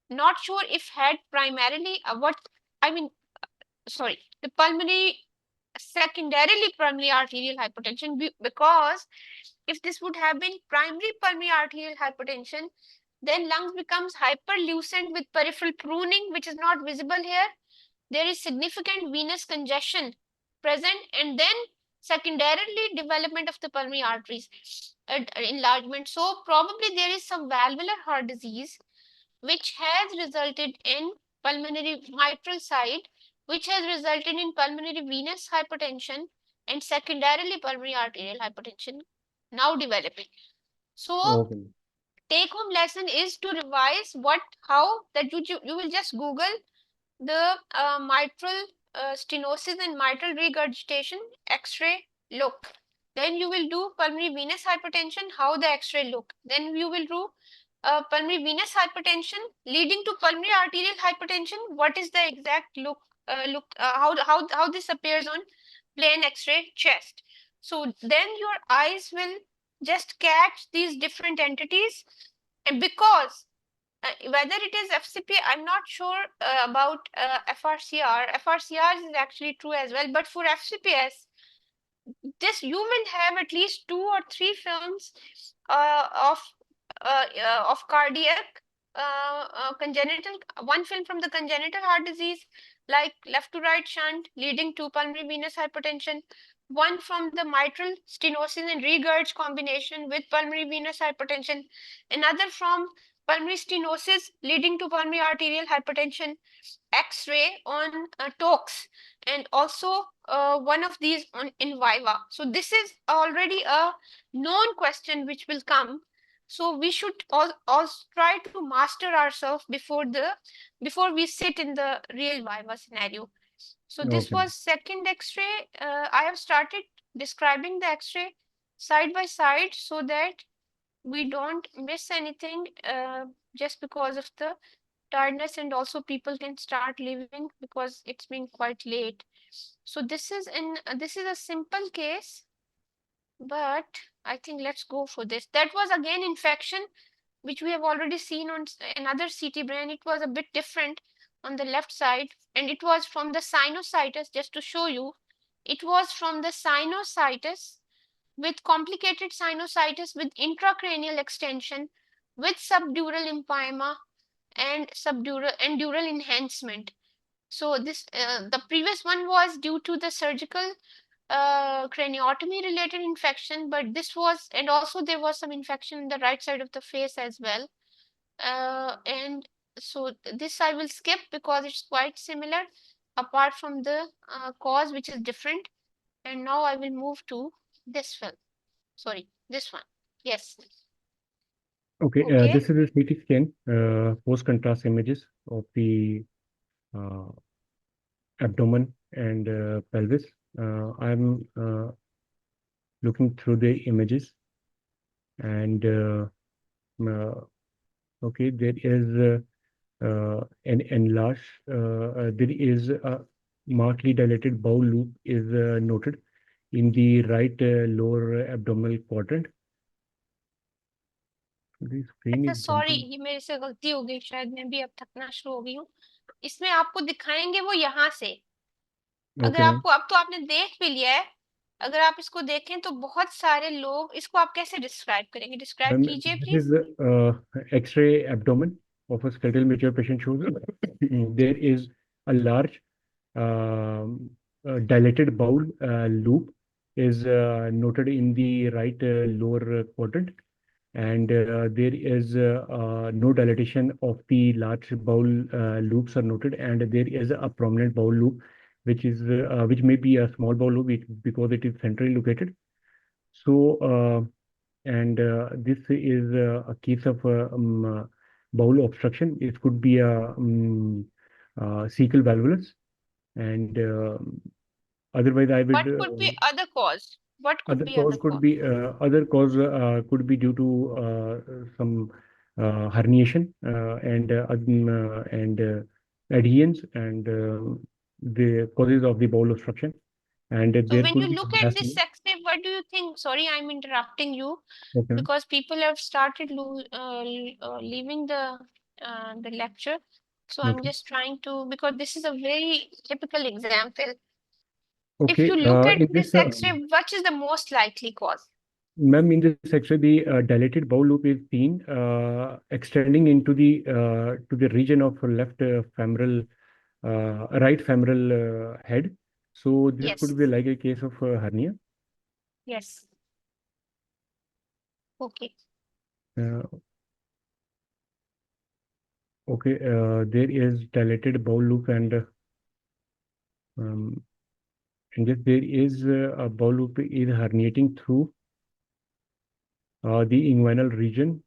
not sure if had primarily what I mean sorry, the pulmonary secondarily pulmonary arterial hypertension, because if this would have been primary pulmonary arterial hypertension, then lungs becomes hyperlucent with peripheral pruning, which is not visible here. There is significant venous congestion present, and then Secondarily, development of the pulmonary arteries, enlargement. So probably there is some valvular heart disease which has resulted in pulmonary mitral side, which has resulted in pulmonary venous hypertension and secondarily pulmonary arterial hypertension now developing. So Okay. take home lesson is to revise how that you will just Google the mitral stenosis and mitral regurgitation X-ray look. Then you will do pulmonary venous hypertension, how the X-ray look. Then you will do pulmonary venous hypertension leading to pulmonary arterial hypertension. What is the exact look? How this appears on plain X-ray chest. So then your eyes will just catch these different entities, and because whether it is FCP, I'm not sure about FRCR. FRCR is actually true as well, but for FCPS, this you will have at least 2 or 3 films of cardiac congenital, one film from the congenital heart disease like left to right shunt leading to pulmonary venous hypertension, one from the mitral stenosis and regurg combination with pulmonary venous hypertension, another from pulmonary stenosis leading to pulmonary arterial hypertension, X-ray on TOX, and also one of these in Viva. So this is already a known question which will come. So we should also try to master ourselves before we sit in the real Viva scenario. So this Okay. was second X-ray. I have started describing the X-ray side by side so that we don't miss anything just because of the tiredness, and also people can start leaving because it's been quite late. So this is a simple case, but I think let's go for this. That was again infection, which we have already seen on another CT brain. It was a bit different on the left side, and it was from the sinusitis. Just to show you, it was from the sinusitis with complicated sinusitis with intracranial extension with subdural empyema and subdural and dural enhancement. So this the previous one was due to the surgical craniotomy related infection, but this was, and also there was some infection in the right side of the face as well. And so this I will skip because it's quite similar apart from the cause which is different. And now I will move to this film. Sorry, this one. Yes. Okay. Okay. This is a CT scan, post-contrast images of the uh, abdomen and pelvis. I'm looking through the images, and okay, there is an enlarged, there is a markedly dilated bowel loop is noted in the right lower abdominal quadrant. The screen अच्छा is sorry, jumping. ये मेरे से गलती हो गई, शायद मैं भी अब थकना शुरू हो गई हूँ. इसमें आपको दिखाएंगे वो यहाँ से. अगर Okay, ma'am. आपको अब तो आपने देख भी लिया है, अगर आप इसको देखें तो बहुत सारे लोग इसको आप कैसे डिस्क्राइब करेंगे? डिस्क्राइब Ma'am, कीजिए this please. is X-ray abdomen of a skeletal mature patient shows there is a large dilated bowel loop is noted in the right lower quadrant, and there is no dilatation of the large bowel loops are noted, and there is a prominent bowel loop which may be a small bowel loop because it is centrally located. So and this is a case of bowel obstruction. It could be a cecal valvulus, and otherwise I would What could be other cause? What could other be cause other could cause? be could be due to some herniation and adhesions and the causes of the bowel obstruction, and So there when you could be look at mass. this X-ray, what do you think? Sorry, I'm interrupting you Okay. because people have started leaving the lecture. So I'm Okay. just trying to, because this is a very typical example. If Okay. you look at In this this X-ray, what is the most likely cause? Ma'am, in this section, the dilated bowel loop is seen extending into the to the region of left femoral, right femoral head. So this Yes. could be like a case of hernia. Yes. Okay. Uh, okay, there is dilated bowel loop um, and if there is a bowel loop is herniating through the inguinal region.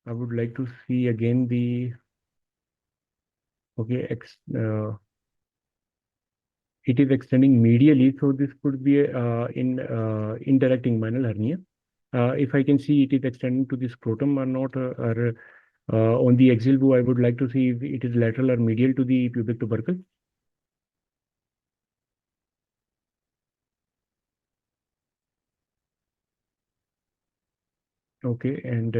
I would like to see again the okay it is extending medially, so this could be in indirect inguinal hernia. If I can see it is extending to the scrotum or not, or on the axial view, I would like to see if it is lateral or medial to the pubic tubercle. Okay, and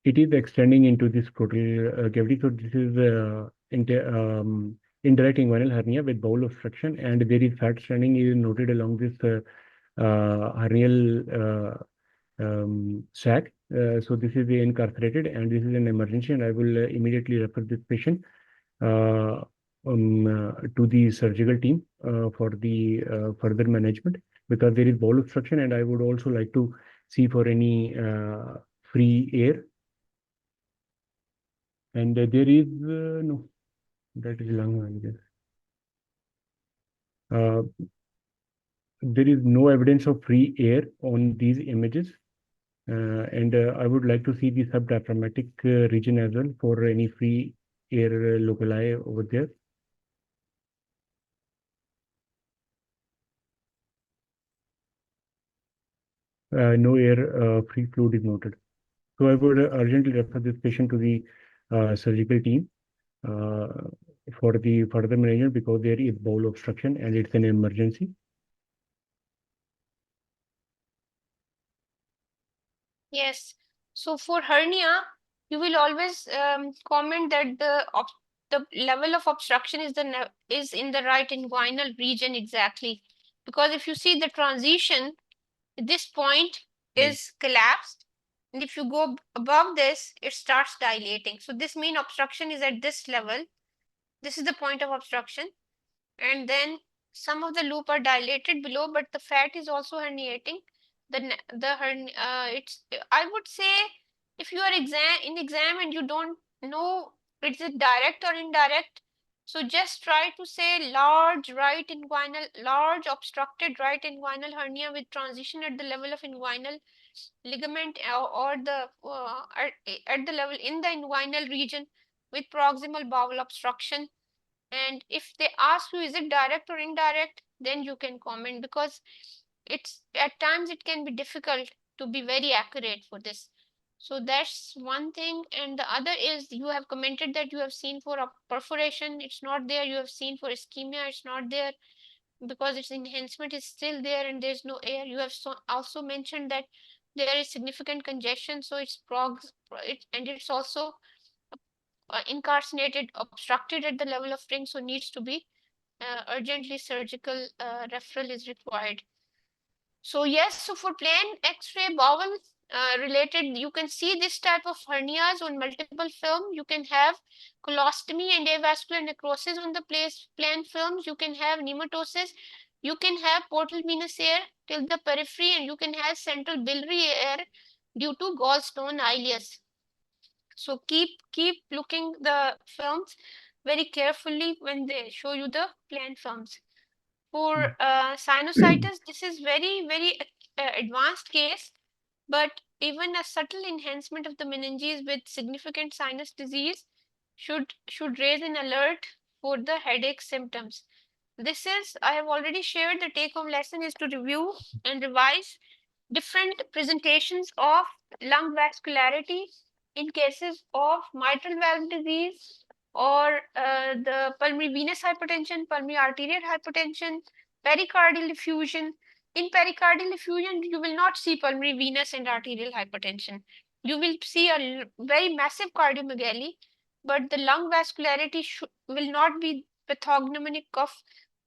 it is extending into the scrotal cavity. So this is indirect inguinal hernia with bowel obstruction, and there is fat stranding is noted along this hernial sac. So this is incarcerated, and this is an emergency, and I will immediately refer this patient to the surgical team for the further management, because there is bowel obstruction, and I would also like to see for any free air. And there is no, that is lung, I guess. There is no evidence of free air on these images. And I would like to see the subdiaphragmatic region as well for any free air loculi over there. No air free fluid is noted. So I would urgently refer this patient to the surgical team for the further management, because there is bowel obstruction and it's an emergency. Yes. So for hernia, you will always comment that the level of obstruction is is in the right inguinal region exactly, because if you see the transition, this point is collapsed, and if you go above this, it starts dilating. So this means obstruction is at this level. This is the point of obstruction, and then some of the loop are dilated below, but the fat is also herniating. It's, I would say, if you are exam and you don't know is it direct or indirect, so just try to say large obstructed right inguinal hernia with transition at the level of inguinal ligament, or at the level in the inguinal region with proximal bowel obstruction. And if they ask you, is it direct or indirect, then you can comment, because it's at times it can be difficult to be very accurate for this. So that's one thing. And the other is you have commented that you have seen for a perforation, it's not there. You have seen for ischemia, it's not there, because its enhancement is still there and there's no air. You have also mentioned that there is significant congestion, so and it's also incarcerated, obstructed at the level of ring, so needs to be urgently surgical referral is required. So yes, so for plain X-ray bowel related, you can see this type of hernias on multiple film. You can have colostomy and avascular necrosis on the plain films. You can have nematosis. You can have portal venous air till the periphery, and you can have central biliary air due to gallstone ileus. So keep looking the films very carefully when they show you the plain films. For sinusitis, this is very advanced case, but even a subtle enhancement of the meninges with significant sinus disease should raise an alert for the headache symptoms. This is, I have already shared, the take-home lesson is to review and revise different presentations of lung vascularity in cases of mitral valve disease, or the pulmonary venous hypertension, pulmonary arterial hypertension, pericardial effusion. In pericardial effusion, you will not see pulmonary venous and arterial hypertension. You will see a very massive cardiomegaly, but the lung vascularity will not be pathognomonic of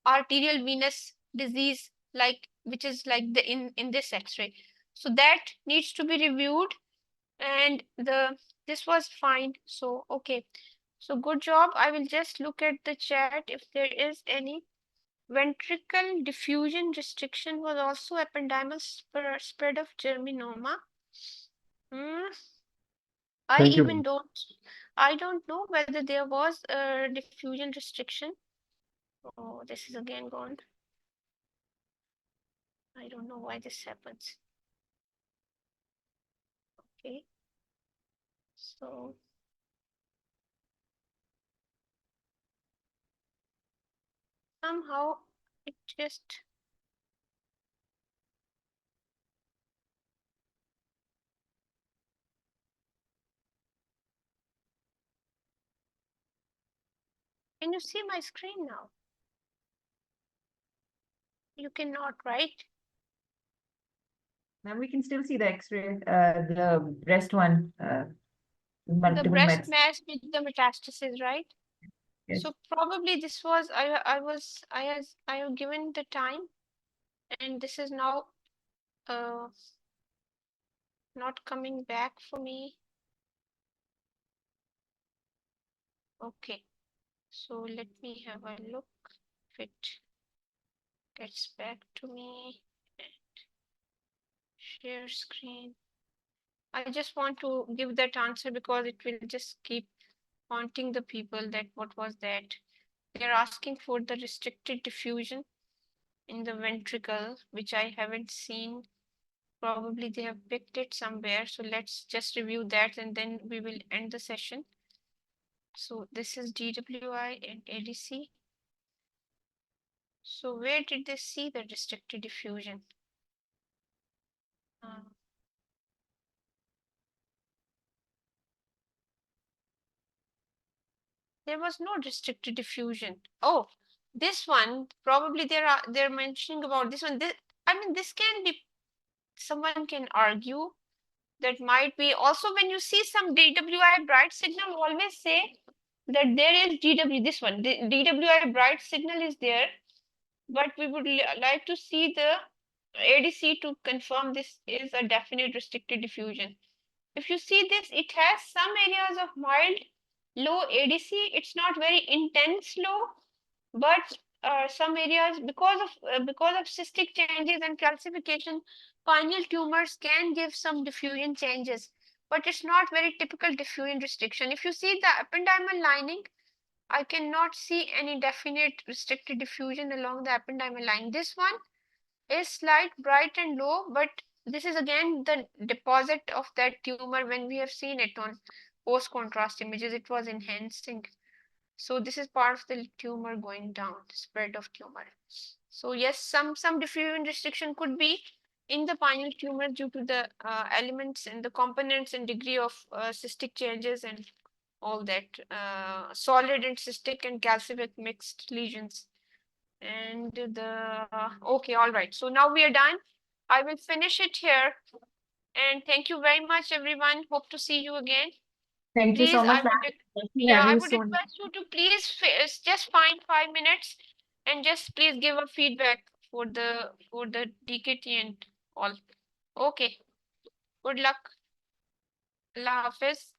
arterial venous disease, like which is like the in this X-ray. So that needs to be reviewed, and this was fine. So okay, so good job. I will just look at the chat if there is any. Ventricle diffusion restriction was also ependymal spread of germinoma. Hmm. I Thank you, even ma'am. I don't know whether there was a diffusion restriction. Oh, this is again gone. I don't know why this happens. Okay. So somehow it just can you see my screen now? You cannot, right? Ma'am, we can still see the X-ray, the breast one, The multiple breast mets. mass with the metastasis, right? Yes. So probably this was I have given the time, and this is now uh not coming back for me. Okay, so let me have a look if it gets back to me. Share screen. I just want to give that answer because it will just keep haunting the people that what was that. They're asking for the restricted diffusion in the ventricle, which I haven't seen. Probably they have picked it somewhere. So let's just review that and then we will end the session. So this is DWI and ADC. So where did they see the restricted diffusion? There was no restricted diffusion. Oh, this one probably they're mentioning about this one. I mean, this can be, someone can argue that might be also when you see some DWI bright signal, always say that there is DW. This one, the DWI bright signal is there, but we would like to see the ADC to confirm this is a definite restricted diffusion. If you see this, it has some areas of mild low ADC. It's not very intense low, but some areas because of cystic changes and calcification, pineal tumors can give some diffusion changes, but it's not very typical diffusion restriction. If you see the ependymal lining, I cannot see any definite restricted diffusion along the ependymal line. This one is slight bright and low, but this is again the deposit of that tumor. When we have seen it on post contrast images, it was enhancing. So this is part of the tumor going down, spread of tumor. So yes, some diffusion restriction could be in the pineal tumor due to the elements and the components and degree of cystic changes and all that, solid and cystic and calcific mixed lesions. And the okay, all right. So now we are done. I will finish it here. And thank you very much, everyone. Hope to see you again. Thank you Please, so much, ma'am. yeah, Have I you would soon. request you to please just find 5 minutes and just please give a feedback for the DKT and all. Okay. Good luck. Allah Hafiz.